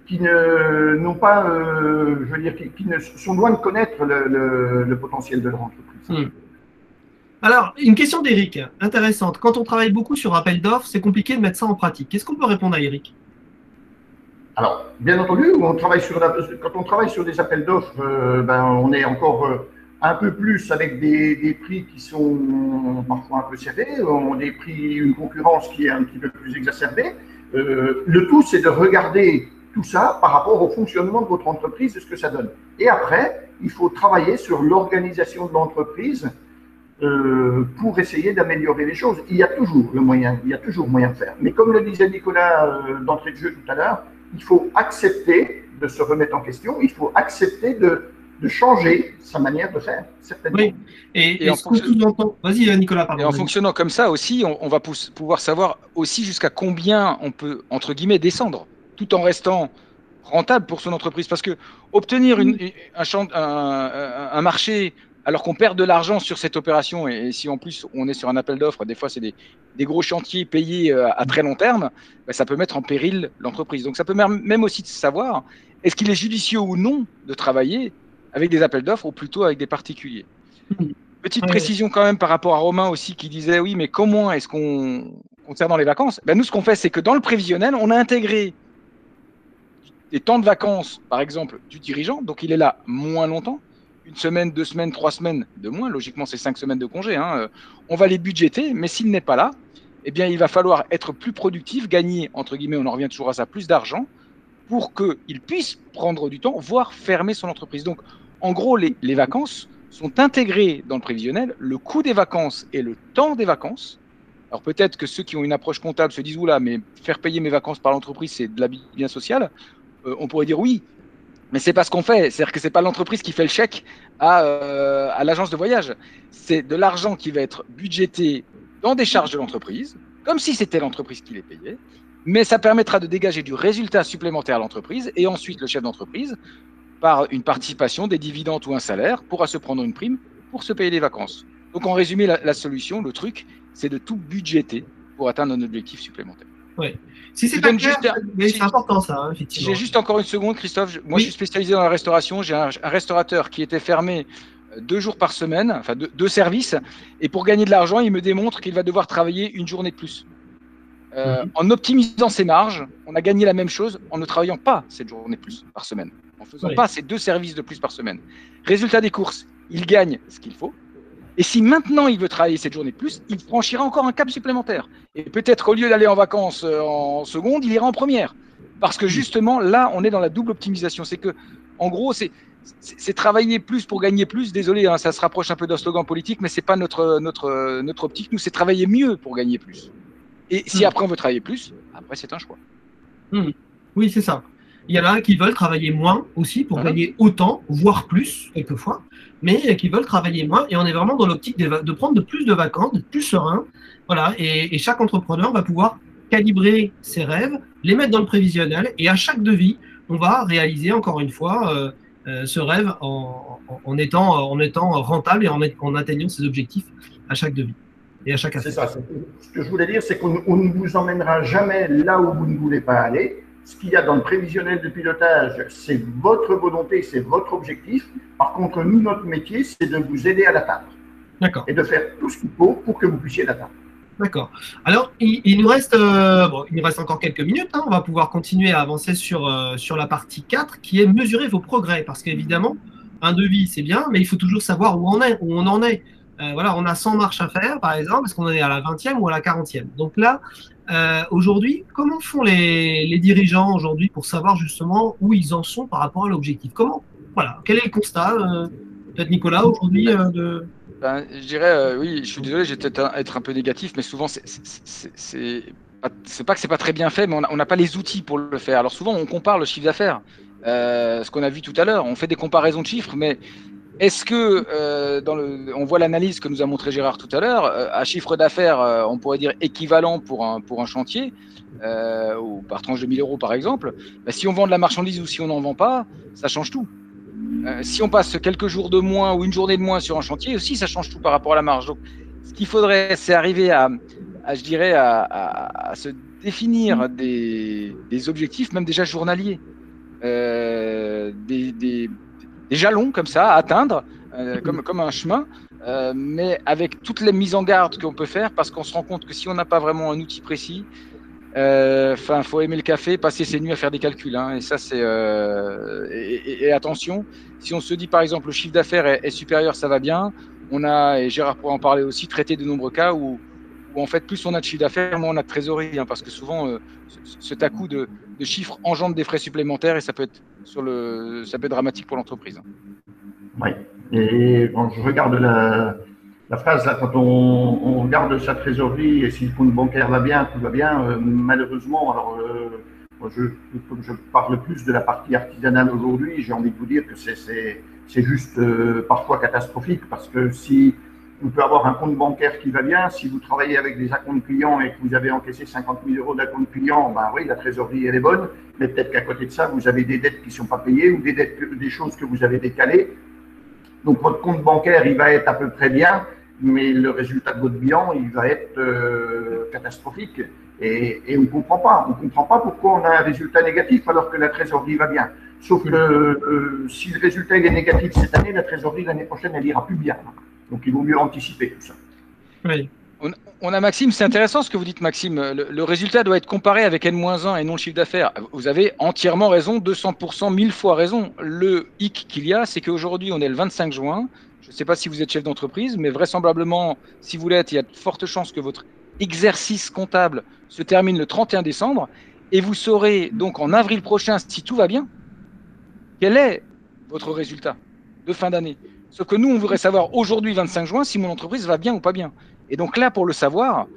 qui ne n'ont pas, je veux dire, qui ne sont loin de connaître le potentiel de leur entreprise. Alors, une question d'Eric, intéressante. Quand on travaille beaucoup sur appel d'offres, c'est compliqué de mettre ça en pratique. Qu'est-ce qu'on peut répondre à Eric? Alors, bien entendu, quand on travaille sur des appels d'offres, on est encore un peu plus avec des prix qui sont parfois un peu serrés, on a des prix, une concurrence qui est un petit peu plus exacerbée. Le tout, c'est de regarder tout ça par rapport au fonctionnement de votre entreprise, de ce que ça donne. Et après, il faut travailler sur l'organisation de l'entreprise pour essayer d'améliorer les choses. Il y a toujours moyen de faire. Mais comme le disait Nicolas d'entrée de jeu tout à l'heure, il faut accepter de se remettre en question, il faut accepter de changer sa manière de faire, certainement. Oui, et ce que tu entends… Vas-y Nicolas, pardon. Et en fonctionnant comme ça aussi, on va pouvoir savoir aussi jusqu'à combien on peut, entre guillemets, descendre, tout en restant rentable pour son entreprise. Parce que obtenir un marché alors qu'on perd de l'argent sur cette opération, et si en plus on est sur un appel d'offres, des fois c'est des gros chantiers payés à très long terme, ça peut mettre en péril l'entreprise. Donc ça peut même aussi de savoir, est-ce qu'il est judicieux ou non de travailler avec des appels d'offres ou plutôt avec des particuliers. Petite précision quand même par rapport à Romain aussi qui disait oui, mais comment est-ce qu'on concernant les vacances, nous ce qu'on fait c'est que dans le prévisionnel, on a intégré des temps de vacances par exemple du dirigeant, donc il est là moins longtemps, 1 semaine, 2 semaines, 3 semaines de moins, logiquement c'est 5 semaines de congé, on va les budgéter, mais s'il n'est pas là, eh bien il va falloir être plus productif, gagner entre guillemets, on en revient toujours à ça, plus d'argent pour qu'il puisse prendre du temps, voire fermer son entreprise. Donc en gros les vacances sont intégrés dans le prévisionnel, le coût des vacances et le temps des vacances. Alors peut-être que ceux qui ont une approche comptable se disent oula, mais faire payer mes vacances par l'entreprise, c'est de l'habit bien social. On pourrait dire oui, mais c'est pas ce qu'on fait. C'est-à-dire que c'est pas l'entreprise qui fait le chèque à l'agence de voyage. C'est de l'argent qui va être budgété dans des charges de l'entreprise, comme si c'était l'entreprise qui les payait. Mais ça permettra de dégager du résultat supplémentaire à l'entreprise et ensuite le chef d'entreprise, par une participation, des dividendes ou un salaire, pourra se prendre une prime pour se payer les vacances. Donc en résumé, la solution, le truc, c'est de tout budgéter pour atteindre un objectif supplémentaire. Oui. Si c'est pas clair, c'est important ça, effectivement. J'ai juste encore une seconde, Christophe. Moi, je suis spécialisé dans la restauration. J'ai un restaurateur qui était fermé 2 jours par semaine, enfin 2 services. Et pour gagner de l'argent, il me démontre qu'il va devoir travailler 1 journée de plus. En optimisant ses marges, on a gagné la même chose en ne travaillant pas cette journée de plus par semaine, en ne faisant pas ces 2 services de plus par semaine. Résultat des courses, il gagne ce qu'il faut. Et si maintenant il veut travailler cette journée de plus, il franchira encore un cap supplémentaire. Et peut-être qu'au lieu d'aller en vacances en seconde, il ira en première. Parce que justement, là, on est dans la double optimisation. C'est que, en gros, c'est travailler plus pour gagner plus. Désolé, ça se rapproche un peu d'un slogan politique, mais ce n'est pas notre optique. Nous, c'est travailler mieux pour gagner plus. Et si après on veut travailler plus, après c'est un choix. Oui, c'est ça. Il y en a qui veulent travailler moins aussi pour gagner autant, voire plus, quelquefois, mais qui veulent travailler moins. Et on est vraiment dans l'optique de prendre plus de vacances, d'être plus serein. Voilà. Et chaque entrepreneur va pouvoir calibrer ses rêves, les mettre dans le prévisionnel. Et à chaque devis, on va réaliser encore une fois ce rêve en étant rentable et en atteignant ses objectifs à chaque devis. Et à chaque affaire. C'est ça. Ce que je voulais dire, c'est qu'on ne vous emmènera jamais là où vous ne voulez pas aller. Ce qu'il y a dans le prévisionnel de pilotage, c'est votre volonté, c'est votre objectif. Par contre, nous, notre métier, c'est de vous aider à l'atteindre. D'accord. Et de faire tout ce qu'il faut pour que vous puissiez l'atteindre. D'accord. Alors, il nous reste encore quelques minutes. On va pouvoir continuer à avancer sur la partie 4, qui est mesurer vos progrès. Parce qu'évidemment, un devis, c'est bien, mais il faut toujours savoir où on en est. Voilà, on a 100 marches à faire, par exemple, est-ce qu'on est à la 20e ou à la 40e? Donc là, aujourd'hui, comment font les dirigeants aujourd'hui pour savoir justement où ils en sont par rapport à l'objectif? Voilà, quel est le constat peut-être Nicolas aujourd'hui je dirais, oui, je suis désolé, je vais peut-être être un peu négatif, mais souvent, c'est pas que c'est pas très bien fait, mais on n'a pas les outils pour le faire. Alors souvent, on compare le chiffre d'affaires, ce qu'on a vu tout à l'heure, on fait des comparaisons de chiffres, mais est-ce que, on voit l'analyse que nous a montré Gérard tout à l'heure, à chiffre d'affaires, on pourrait dire équivalent pour un chantier, ou par tranche de 1 000 euros par exemple, si on vend de la marchandise ou si on n'en vend pas, ça change tout. Si on passe quelques jours de moins ou une journée de moins sur un chantier aussi, ça change tout par rapport à la marge. Donc, ce qu'il faudrait, c'est arriver à se définir des objectifs, même déjà journaliers. des jalons comme ça à atteindre, comme un chemin, mais avec toutes les mises en garde qu'on peut faire, parce qu'on se rend compte que si on n'a pas vraiment un outil précis, faut aimer le café, passer ses nuits à faire des calculs, hein, et ça c'est et attention, si on se dit par exemple le chiffre d'affaires est supérieur, ça va bien. On a, et Gérard pourrait en parler aussi, traité de nombreux cas où en fait plus on a de chiffre d'affaires, moins on a de trésorerie, hein, parce que souvent cet à-coup de chiffres engendre des frais supplémentaires et ça peut être dramatique pour l'entreprise. Oui. Et quand je regarde la phrase là, quand on regarde sa trésorerie et si le compte bancaire va bien, tout va bien, malheureusement, alors comme je parle plus de la partie artisanale aujourd'hui, j'ai envie de vous dire que c'est juste parfois catastrophique, parce que si on peut avoir un compte bancaire qui va bien, si vous travaillez avec des acomptes clients et que vous avez encaissé 50 000 euros d'acompte client, ben oui, la trésorerie elle est bonne, mais peut-être qu'à côté de ça, vous avez des dettes qui ne sont pas payées ou des choses que vous avez décalées. Donc votre compte bancaire, il va être à peu près bien, mais le résultat de votre bilan, il va être catastrophique. Et on ne comprend pas. On ne comprend pas pourquoi on a un résultat négatif alors que la trésorerie va bien. Sauf que si le résultat est négatif cette année, la trésorerie l'année prochaine, elle ira plus bien. Donc il vaut mieux anticiper tout ça. Oui. On a Maxime, c'est intéressant ce que vous dites Maxime, le résultat doit être comparé avec N-1 et non le chiffre d'affaires. Vous avez entièrement raison, 200%, 1000 fois raison. Le hic qu'il y a, c'est qu'aujourd'hui on est le 25 juin, je ne sais pas si vous êtes chef d'entreprise, mais vraisemblablement, si vous l'êtes, il y a de fortes chances que votre exercice comptable se termine le 31 décembre et vous saurez donc en avril prochain, si tout va bien, quel est votre résultat de fin d'année. Ce que nous, on voudrait savoir aujourd'hui, 25 juin, si mon entreprise va bien ou pas bien. Et donc là, pour le savoir,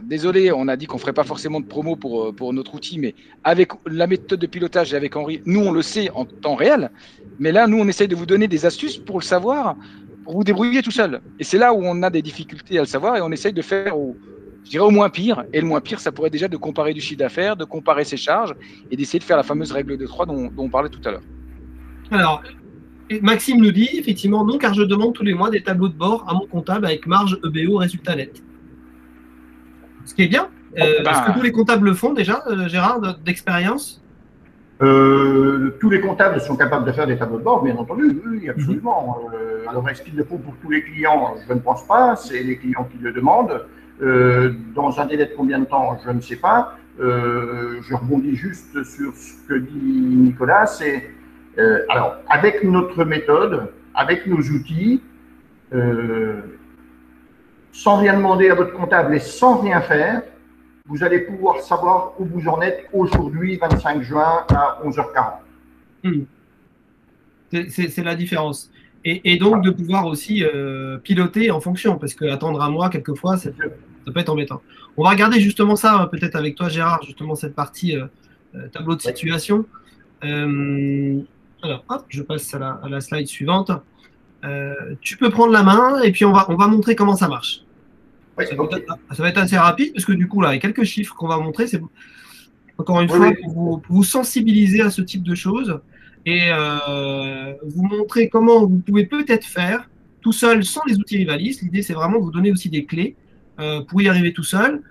désolé, on a dit qu'on ne ferait pas forcément de promo pour notre outil, mais avec la méthode de pilotage et avec Henri, nous, on le sait en temps réel. Mais là, nous, on essaye de vous donner des astuces pour le savoir, pour vous débrouiller tout seul. Et c'est là où on a des difficultés à le savoir et on essaye de faire, je dirais, au moins pire. Et le moins pire, ça pourrait déjà de comparer du chiffre d'affaires, de comparer ses charges et d'essayer de faire la fameuse règle de 3 dont on parlait tout à l'heure. Alors, Maxime nous dit, effectivement, non, car je demande tous les mois des tableaux de bord à mon comptable avec marge EBO résultat net. Ce qui est bien. Est-ce que tous les comptables le font déjà, Gérard, d'expérience? Tous les comptables sont capables de faire des tableaux de bord, bien entendu, oui, absolument. Alors, est-ce qu'ils le font pour tous les clients? Je ne pense pas, c'est les clients qui le demandent. Dans un délai de combien de temps? Je ne sais pas. Je rebondis juste sur ce que dit Nicolas, c'est alors, avec notre méthode, avec nos outils, sans rien demander à votre comptable et sans rien faire, vous allez pouvoir savoir où vous en êtes aujourd'hui, 25 juin à 11h40. C'est la différence. Et donc de pouvoir aussi piloter en fonction, parce qu'attendre un mois, quelquefois, ça peut être embêtant. On va regarder justement ça, peut-être avec toi, Gérard, justement cette partie tableau de situation. Alors, hop, je passe à la slide suivante. Tu peux prendre la main et puis on va montrer comment ça marche. Oui, ça va être assez rapide parce que du coup, là, il y a quelques chiffres qu'on va montrer. C'est encore une fois pour vous sensibiliser à ce type de choses et vous montrer comment vous pouvez peut-être faire tout seul sans les outils Rivalis. L'idée, c'est vraiment de vous donner aussi des clés pour y arriver tout seul.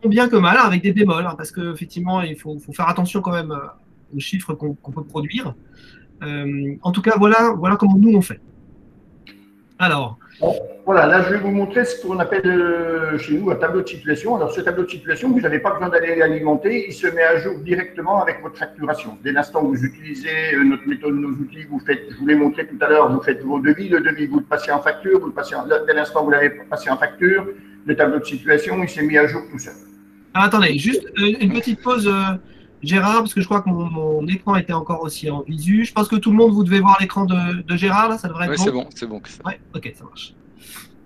Tant bien que mal, avec des bémols, hein, parce qu'effectivement, il faut faire attention quand même aux chiffres qu'on peut produire. En tout cas, voilà comment nous on fait. Alors. Voilà, là je vais vous montrer ce qu'on appelle chez nous un tableau de situation. Alors ce tableau de situation, vous n'avez pas besoin d'aller l'alimenter, il se met à jour directement avec votre facturation. Dès l'instant où vous utilisez notre méthode, nos outils, je vous l'ai montré tout à l'heure, vous faites vos devis, le devis vous le passez en facture, dès l'instant où vous l'avez passé en facture, le tableau de situation, il s'est mis à jour tout seul. Alors, attendez, juste une petite pause, Gérard, parce que je crois que mon écran était encore aussi en visu. Je pense que tout le monde, vous devez voir l'écran de Gérard, là, ça devrait être bon. C'est bon. Ouais, ok, ça marche.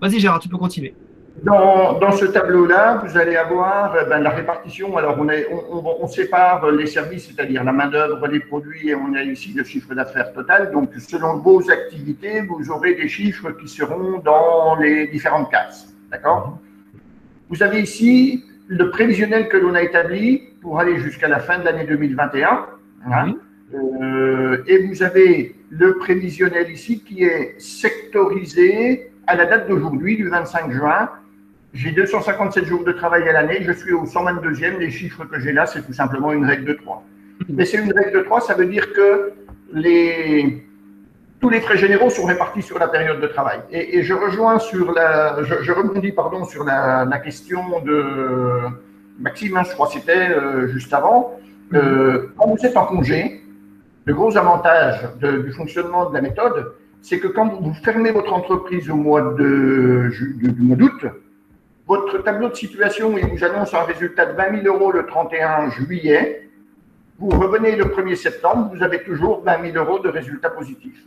Vas-y, Gérard, tu peux continuer. Dans ce tableau-là, vous allez avoir la répartition. Alors, on sépare les services, c'est-à-dire la main-d'œuvre, les produits, et on a ici le chiffre d'affaires total. Donc, selon vos activités, vous aurez des chiffres qui seront dans les différentes cases. D'accord? Vous avez ici le prévisionnel que l'on a établi pour aller jusqu'à la fin de l'année 2021. Hein, et vous avez le prévisionnel ici qui est sectorisé à la date d'aujourd'hui, du 25 juin. J'ai 257 jours de travail à l'année, je suis au 122e. Les chiffres que j'ai là, c'est tout simplement une règle de 3. Mais c'est une règle de 3, ça veut dire que tous les frais généraux sont répartis sur la période de travail. Et je rejoins je rebondis sur la question de Maxime, hein, je crois que c'était juste avant. Quand vous êtes en congé, le gros avantage du fonctionnement de la méthode, c'est que quand vous fermez votre entreprise au mois du mois d'août, votre tableau de situation, il vous annonce un résultat de 20 000 € le 31 juillet. Vous revenez le 1er septembre, vous avez toujours 20 000 € de résultats positifs.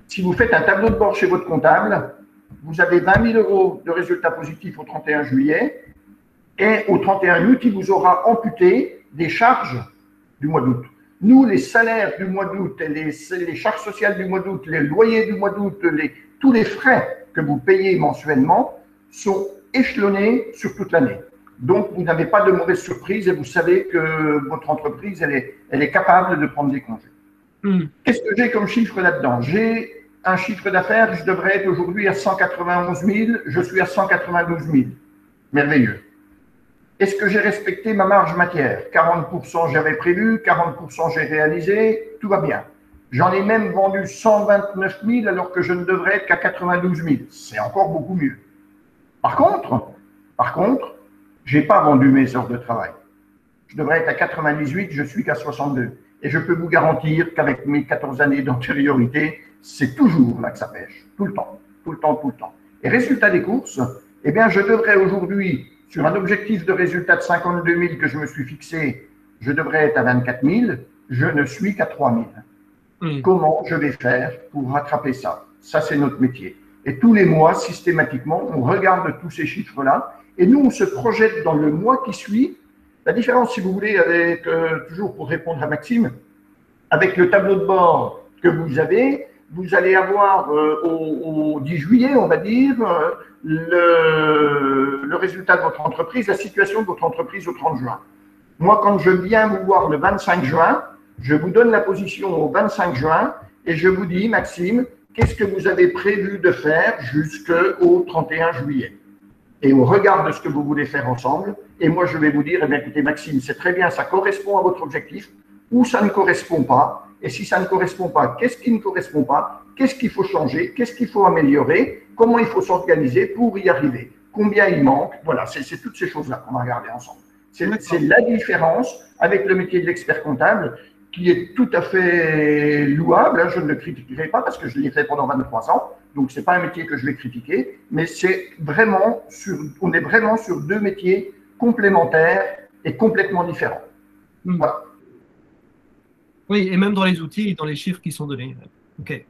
Si vous faites un tableau de bord chez votre comptable, vous avez 20 000 € de résultats positifs au 31 juillet et au 31 août, il vous aura amputé des charges du mois d'août. Nous, les salaires du mois d'août, les charges sociales du mois d'août, les loyers du mois d'août, tous les frais que vous payez mensuellement sont échelonnés sur toute l'année. Donc, vous n'avez pas de mauvaise surprise et vous savez que votre entreprise, elle est capable de prendre des congés. Qu'est-ce que j'ai comme chiffre là-dedans? J'ai un chiffre d'affaires, je devrais être aujourd'hui à 191 000, je suis à 192 000. Merveilleux. Est-ce que j'ai respecté ma marge matière? 40% j'avais prévu, 40% j'ai réalisé, tout va bien. J'en ai même vendu 129 000 alors que je ne devrais être qu'à 92 000. C'est encore beaucoup mieux. Par contre, je n'ai pas vendu mes heures de travail. Je devrais être à 98, je suis qu'à 62. Et je peux vous garantir qu'avec mes 14 années d'antériorité, c'est toujours là que ça pêche. Tout le temps, tout le temps, tout le temps. Et résultat des courses, eh bien, je devrais aujourd'hui, sur un objectif de résultat de 52 000 que je me suis fixé, je devrais être à 24 000, je ne suis qu'à 3 000. Comment je vais faire pour rattraper ça? Ça, c'est notre métier. Et tous les mois, systématiquement, on regarde tous ces chiffres-là et nous, on se projette dans le mois qui suit. La différence, si vous voulez, avec, toujours pour répondre à Maxime, avec le tableau de bord que vous avez, vous allez avoir au 10 juillet, on va dire, le résultat de votre entreprise, la situation de votre entreprise au 30 juin. Moi, quand je viens vous voir le 25 juin, je vous donne la position au 25 juin et je vous dis, Maxime, qu'est-ce que vous avez prévu de faire jusqu'au 31 juillet? Et on regarde ce que vous voulez faire ensemble. Et moi, je vais vous dire, eh bien, écoutez, Maxime, c'est très bien, ça correspond à votre objectif ou ça ne correspond pas. Et si ça ne correspond pas, qu'est-ce qui ne correspond pas? Qu'est-ce qu'il faut changer? Qu'est-ce qu'il faut améliorer? Comment il faut s'organiser pour y arriver? Combien il manque? Voilà, c'est toutes ces choses-là qu'on va regarder ensemble. C'est la différence avec le métier de l'expert comptable qui est tout à fait louable. Je ne le critiquerai pas parce que je l'ai fait pendant 23 ans. Donc, ce n'est pas un métier que je vais critiquer, mais on est vraiment sur deux métiers complémentaires et complètement différents. Voilà. Oui, et même dans les outils et dans les chiffres qui sont donnés. OK.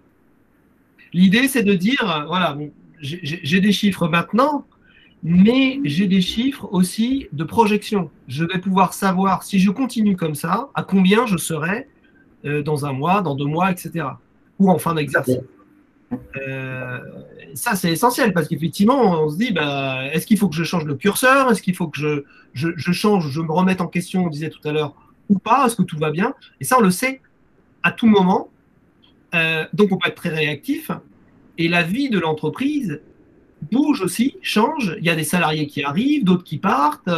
L'idée, c'est de dire, voilà, j'ai des chiffres maintenant, mais j'ai des chiffres aussi de projection. Je vais pouvoir savoir, si je continue comme ça, à combien je serai dans un mois, dans 2 mois, etc. Ou en fin d'exercice. Ça, c'est essentiel parce qu'effectivement, on se dit, bah, est-ce qu'il faut que je change le curseur? Est-ce qu'il faut que je change, je me remette en question, on disait tout à l'heure, ou pas? Est-ce que tout va bien? Et ça, on le sait à tout moment. Donc, on peut être très réactif. Et la vie de l'entreprise bouge aussi, change. Il y a des salariés qui arrivent, d'autres qui partent.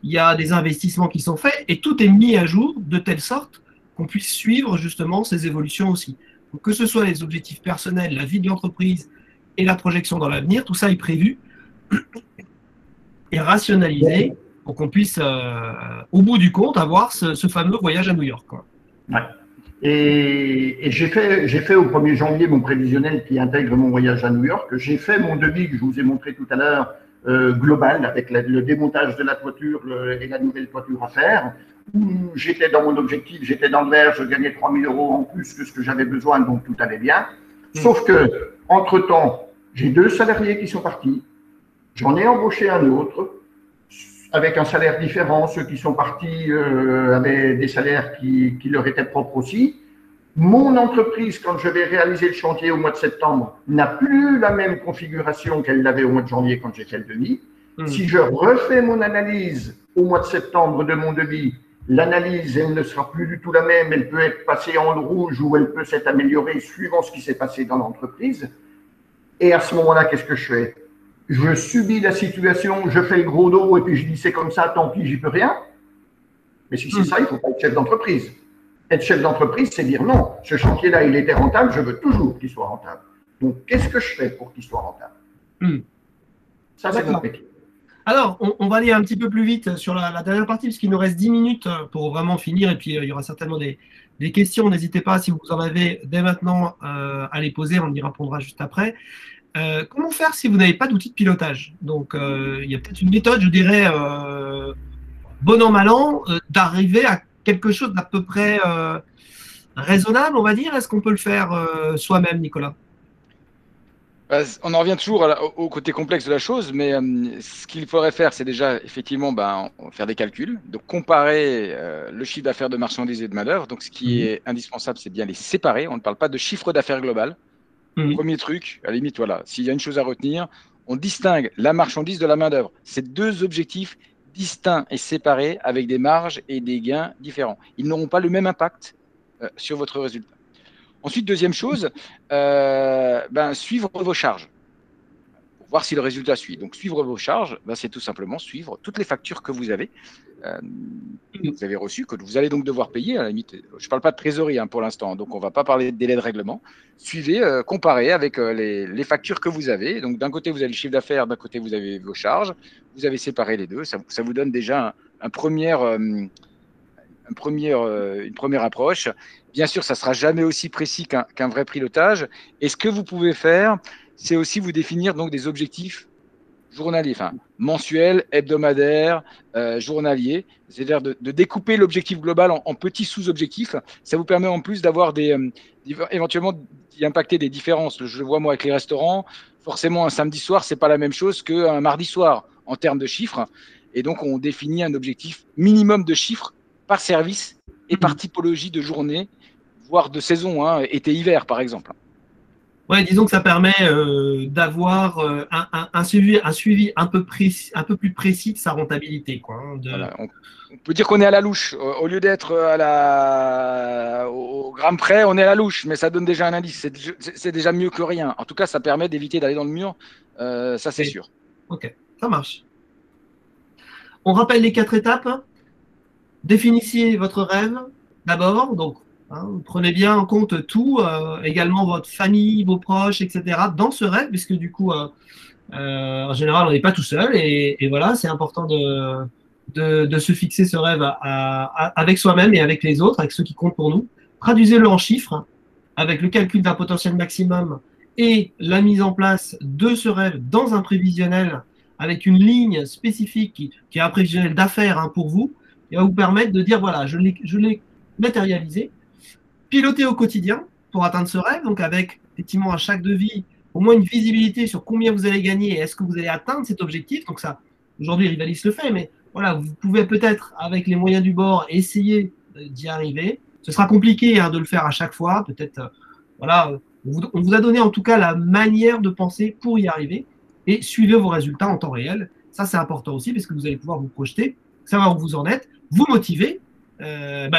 Il y a des investissements qui sont faits. Et tout est mis à jour de telle sorte qu'on puisse suivre justement ces évolutions aussi. Donc, que ce soit les objectifs personnels, la vie de l'entreprise et la projection dans l'avenir, tout ça est prévu et rationalisé pour qu'on puisse, au bout du compte, avoir ce fameux voyage à New York, quoi. Ouais. Et j'ai fait au 1er janvier mon prévisionnel qui intègre mon voyage à New York. J'ai fait mon devis que je vous ai montré tout à l'heure, global, avec le démontage de la toiture et la nouvelle toiture à faire. Où j'étais dans mon objectif, j'étais dans le vert, je gagnais 3 000 € en plus que ce que j'avais besoin, donc tout allait bien. Sauf que, entre-temps, j'ai 2 salariés qui sont partis. J'en ai embauché un autre avec un salaire différent. Ceux qui sont partis avaient des salaires qui leur étaient propres aussi. Mon entreprise, quand je vais réaliser le chantier au mois de septembre, n'a plus la même configuration qu'elle l'avait au mois de janvier quand j'ai fait le devis. Si je refais mon analyse au mois de septembre de mon devis, l'analyse, elle ne sera plus du tout la même. Elle peut être passée en rouge ou elle peut s'être améliorée suivant ce qui s'est passé dans l'entreprise. Et à ce moment-là, qu'est-ce que je fais? Je subis la situation, je fais le gros dos et puis je dis c'est comme ça, tant pis, j'y peux rien. Mais si c'est ça, il ne faut pas être chef d'entreprise. Être chef d'entreprise, c'est dire non, ce chantier-là, il était rentable, je veux toujours qu'il soit rentable. Donc, qu'est-ce que je fais pour qu'il soit rentable? Ça, c'est notre métier. Alors, on va aller un petit peu plus vite sur la dernière partie, parce qu'il nous reste 10 minutes pour vraiment finir, et puis il y aura certainement des questions. N'hésitez pas, si vous en avez dès maintenant, à les poser, on y répondra juste après. Comment faire si vous n'avez pas d'outil de pilotage? Donc, il y a peut-être une méthode, je dirais, bon an, mal an, d'arriver à quelque chose d'à peu près raisonnable, on va dire. Est-ce qu'on peut le faire soi-même, Nicolas? On en revient toujours au côté complexe de la chose, mais ce qu'il faudrait faire, c'est déjà effectivement faire des calculs, donc comparer le chiffre d'affaires de marchandises et de main-d'œuvre. Donc, ce qui est indispensable, c'est bien les séparer. On ne parle pas de chiffre d'affaires global. Premier truc, à la limite, voilà, s'il y a une chose à retenir, on distingue la marchandise de la main-d'œuvre. C'est deux objectifs distincts et séparés avec des marges et des gains différents. Ils n'auront pas le même impact sur votre résultat. Ensuite, deuxième chose, suivre vos charges pour voir si le résultat suit. Donc, suivre vos charges, c'est tout simplement suivre toutes les factures que vous avez reçues, que vous allez donc devoir payer. À la limite, je ne parle pas de trésorerie pour l'instant, donc on ne va pas parler de délai de règlement. Suivez, comparez avec les factures que vous avez. Donc, d'un côté, vous avez le chiffre d'affaires, d'un côté, vous avez vos charges. Vous avez séparé les deux. Ça vous donne déjà une première approche. Bien sûr, ça ne sera jamais aussi précis qu'un vrai pilotage. Et ce que vous pouvez faire, c'est aussi vous définir donc des objectifs journaliers, enfin mensuels, hebdomadaires, journaliers. C'est-à-dire de découper l'objectif global en petits sous-objectifs. Ça vous permet en plus d'avoir éventuellement d'y impacter des différences. Je le vois moi avec les restaurants. Forcément, un samedi soir, ce n'est pas la même chose qu'un mardi soir en termes de chiffres. Et donc, on définit un objectif minimum de chiffres par service et par typologie de journée, voire de saison, été-hiver par exemple. Ouais, disons que ça permet d'avoir un suivi un peu plus précis de sa rentabilité, quoi. Voilà, on peut dire qu'on est à la louche. Au lieu d'être au gramme près, on est à la louche, mais ça donne déjà un indice. C'est déjà mieux que rien. En tout cas, ça permet d'éviter d'aller dans le mur. Ça, c'est sûr. Ok, ça marche. On rappelle les 4 étapes. Définissez votre rêve d'abord. Donc, prenez bien en compte tout, également votre famille, vos proches, etc. dans ce rêve, puisque du coup, en général, on n'est pas tout seul. Et voilà, c'est important de se fixer ce rêve avec soi-même et avec les autres, avec ceux qui comptent pour nous. Traduisez-le en chiffres, avec le calcul d'un potentiel maximum et la mise en place de ce rêve dans un prévisionnel, avec une ligne spécifique qui est un prévisionnel d'affaires pour vous, et va vous permettre de dire, voilà, je l'ai matérialisé. Piloter au quotidien pour atteindre ce rêve, donc avec effectivement à chaque devis, au moins une visibilité sur combien vous allez gagner et est-ce que vous allez atteindre cet objectif. Donc ça, aujourd'hui, Rivalis le fait, mais voilà, vous pouvez peut-être, avec les moyens du bord, essayer d'y arriver. Ce sera compliqué de le faire à chaque fois. Peut-être, voilà, on vous a donné en tout cas la manière de penser pour y arriver et suivez vos résultats en temps réel. Ça, c'est important aussi parce que vous allez pouvoir vous projeter, savoir où vous en êtes, vous motiver.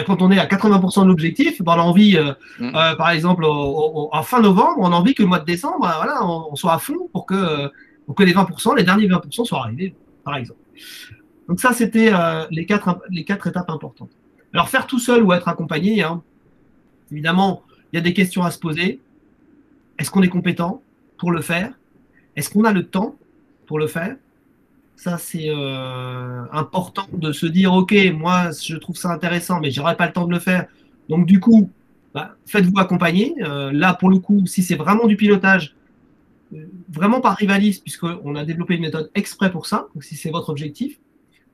Quand on est à 80% de l'objectif, on a envie, par exemple, en fin novembre, on a envie que le mois de décembre, voilà, on soit à fond pour que les 20%, les derniers 20% soient arrivés, par exemple. Donc ça, c'était les quatre étapes importantes. Alors, faire tout seul ou être accompagné, évidemment, il y a des questions à se poser. Est-ce qu'on est compétent pour le faire? Est-ce qu'on a le temps pour le faire? Ça, c'est important de se dire, OK, moi, je trouve ça intéressant, mais je n'aurai pas le temps de le faire. Donc, du coup, faites-vous accompagner. Là, pour le coup, si c'est vraiment du pilotage, vraiment par Rivalis, puisqu'on a développé une méthode exprès pour ça, donc si c'est votre objectif,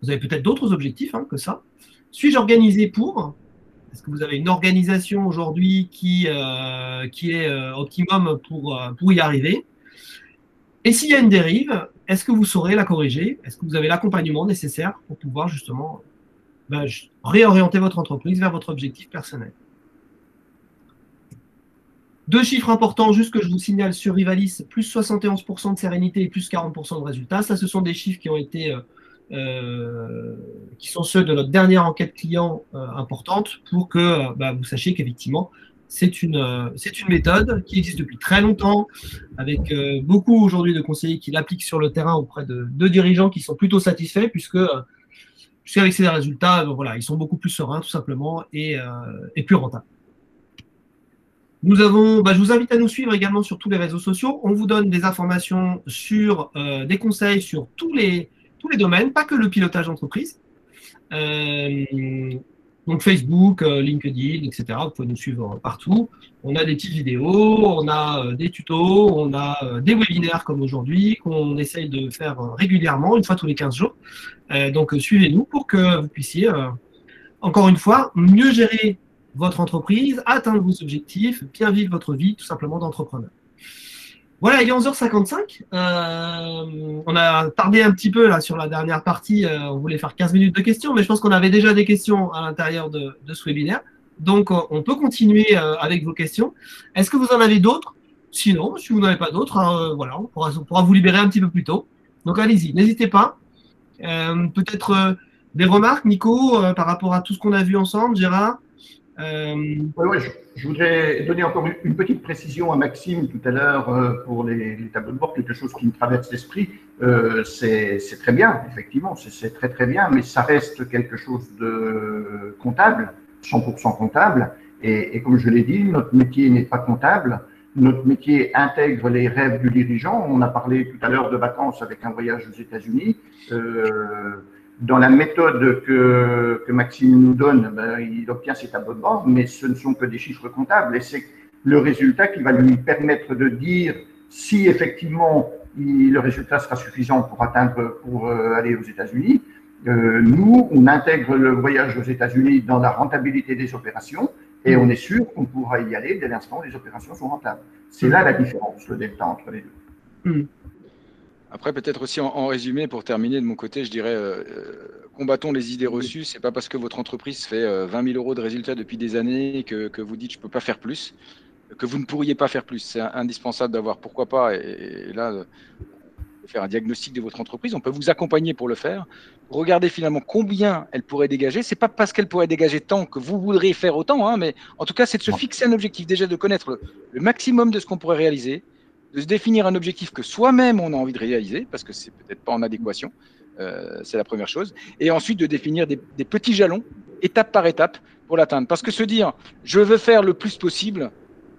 vous avez peut-être d'autres objectifs que ça. Suis-je organisé pour? Est-ce que vous avez une organisation aujourd'hui qui est optimum pour y arriver? Et s'il y a une dérive, est-ce que vous saurez la corriger? Est-ce que vous avez l'accompagnement nécessaire pour pouvoir justement réorienter votre entreprise vers votre objectif personnel? 2 chiffres importants, juste que je vous signale sur Rivalis, plus 71% de sérénité et plus 40% de résultats. Ça, ce sont des chiffres qui ont été, qui sont ceux de notre dernière enquête client importante pour que vous sachiez qu'effectivement, c'est une méthode qui existe depuis très longtemps, avec beaucoup aujourd'hui de conseillers qui l'appliquent sur le terrain auprès de dirigeants qui sont plutôt satisfaits, puisque puisqu'avec ces résultats, voilà, ils sont beaucoup plus sereins, tout simplement, et plus rentables. Je vous invite à nous suivre également sur tous les réseaux sociaux. On vous donne des informations sur des conseils sur tous les domaines, pas que le pilotage d'entreprise. Donc Facebook, LinkedIn, etc. Vous pouvez nous suivre partout. On a des petites vidéos, on a des tutos, on a des webinaires comme aujourd'hui qu'on essaye de faire régulièrement, une fois tous les 15 jours. Donc suivez-nous pour que vous puissiez, encore une fois, mieux gérer votre entreprise, atteindre vos objectifs, bien vivre votre vie tout simplement d'entrepreneur. Voilà, il est 11h55. On a tardé un petit peu là sur la dernière partie. On voulait faire 15 minutes de questions, mais je pense qu'on avait déjà des questions à l'intérieur de ce webinaire. Donc, on peut continuer avec vos questions. Est-ce que vous en avez d'autres? Sinon, si vous n'en avez pas d'autres, voilà, on pourra vous libérer un petit peu plus tôt. Donc, allez-y, n'hésitez pas. Peut-être des remarques, Nico, par rapport à tout ce qu'on a vu ensemble, Gérard? Oui, je voudrais donner encore une petite précision à Maxime tout à l'heure pour les tableaux de bord, quelque chose qui me traverse l'esprit. C'est très bien, effectivement, c'est très très bien, mais ça reste quelque chose de comptable, 100% comptable. Et comme je l'ai dit, notre métier n'est pas comptable. Notre métier intègre les rêves du dirigeant. On a parlé tout à l'heure de vacances avec un voyage aux États-Unis. Dans la méthode que Maxime nous donne, il obtient ses tableaux de bord, mais ce ne sont que des chiffres comptables. Et c'est le résultat qui va lui permettre de dire si effectivement le résultat sera suffisant pour aller aux États-Unis. Nous, on intègre le voyage aux États-Unis dans la rentabilité des opérations et on est sûr qu'on pourra y aller dès l'instant où les opérations sont rentables. C'est là la différence, le delta entre les deux. Après, peut-être aussi en résumé, pour terminer de mon côté, je dirais combattons les idées reçues. C'est pas parce que votre entreprise fait 20 000 euros de résultats depuis des années que vous dites je peux pas faire plus, que vous ne pourriez pas faire plus. C'est indispensable d'avoir pourquoi pas. Et là, faire un diagnostic de votre entreprise. On peut vous accompagner pour le faire. Regardez finalement combien elle pourrait dégager. C'est pas parce qu'elle pourrait dégager tant que vous voudriez faire autant, hein, mais en tout cas, c'est de se fixer un objectif, déjà de connaître le maximum de ce qu'on pourrait réaliser, de se définir un objectif que soi-même on a envie de réaliser, parce que c'est peut-être pas en adéquation, c'est la première chose, et ensuite de définir des petits jalons, étape par étape, pour l'atteindre. Parce que se dire, je veux faire le plus possible,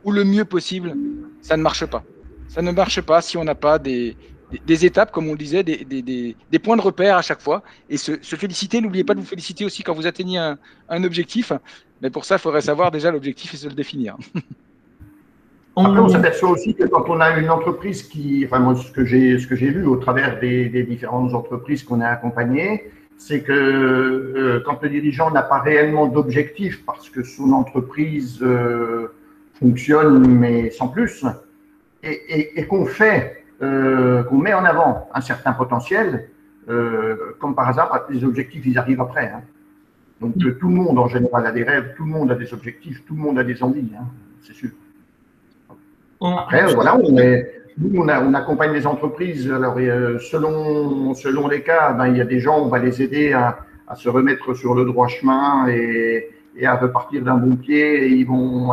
ou le mieux possible, ça ne marche pas. Ça ne marche pas si on n'a pas des étapes, comme on le disait, des points de repère à chaque fois, et se féliciter. N'oubliez pas de vous féliciter aussi quand vous atteignez un objectif, mais pour ça, il faudrait savoir déjà l'objectif et se le définir. Après, on s'aperçoit aussi que quand on a une entreprise qui, enfin moi, ce que j'ai vu au travers des différentes entreprises qu'on a accompagnées, c'est que quand le dirigeant n'a pas réellement d'objectif parce que son entreprise fonctionne mais sans plus, et qu'on met en avant un certain potentiel, comme par hasard, les objectifs ils arrivent après. Hein. Donc tout le monde en général a des rêves, tout le monde a des objectifs, tout le monde a des envies, hein, c'est sûr. Après, voilà, on accompagne les entreprises. Alors, selon les cas, il y a des gens, on va les aider à se remettre sur le droit chemin et à repartir d'un bon pied. Et ils vont,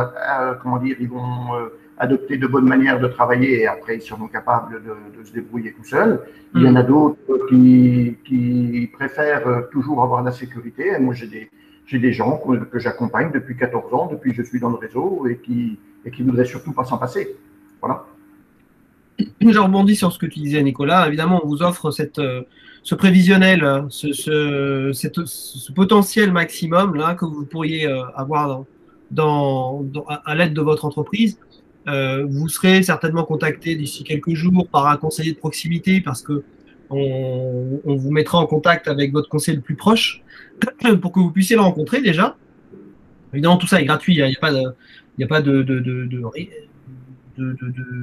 adopter de bonnes manières de travailler et après, ils seront capables de se débrouiller tout seuls. Il y en a d'autres qui préfèrent toujours avoir la sécurité. Et moi, j'ai des gens que j'accompagne depuis 14 ans, depuis que je suis dans le réseau et qui ne voudraient surtout pas s'en passer. Voilà. Je rebondis sur ce que tu disais, Nicolas. Évidemment, on vous offre ce prévisionnel, ce potentiel maximum là, que vous pourriez avoir à l'aide de votre entreprise. Vous serez certainement contacté d'ici quelques jours par un conseiller de proximité parce que on vous mettra en contact avec votre conseiller le plus proche pour que vous puissiez le rencontrer déjà. Évidemment, tout ça est gratuit. Il n'y a pas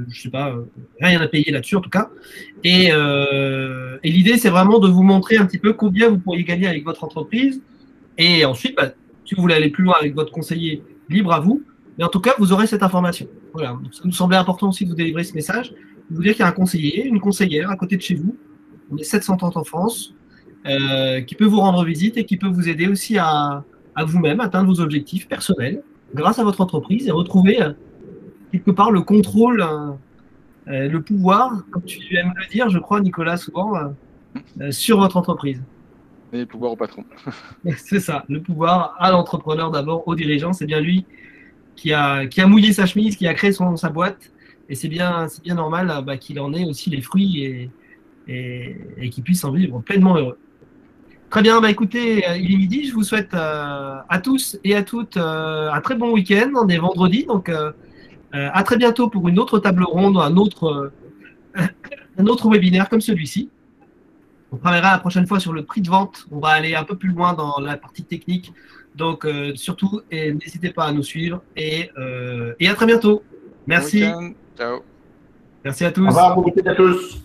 je sais pas, rien à payer là-dessus en tout cas. Et l'idée, c'est vraiment de vous montrer un petit peu combien vous pourriez gagner avec votre entreprise. Et ensuite, si vous voulez aller plus loin avec votre conseiller, libre à vous. Mais en tout cas, vous aurez cette information. Voilà. Donc, ça nous semblait important aussi de vous délivrer ce message, de vous dire qu'il y a un conseiller, une conseillère à côté de chez vous. On est 730 en France, qui peut vous rendre visite et qui peut vous aider aussi à vous-même atteindre vos objectifs personnels grâce à votre entreprise et retrouver quelque part le contrôle, le pouvoir, comme tu aimes le dire, je crois, Nicolas, souvent, sur votre entreprise. donner le pouvoir au patron. C'est ça, le pouvoir à l'entrepreneur d'abord, au dirigeant. C'est bien lui qui a mouillé sa chemise, qui a créé sa boîte. Et c'est bien normal qu'il en ait aussi les fruits et qu'il puisse en vivre pleinement heureux. Très bien, écoutez, il est midi. Je vous souhaite à tous et à toutes un très bon week-end. On est vendredi, donc à très bientôt pour une autre table ronde, un autre webinaire comme celui-ci. On travaillera la prochaine fois sur le prix de vente. On va aller un peu plus loin dans la partie technique. Donc, surtout, n'hésitez pas à nous suivre et à très bientôt. Merci. Bon week-end. Ciao. Merci à Au tous. revoir, bon week-end à tous.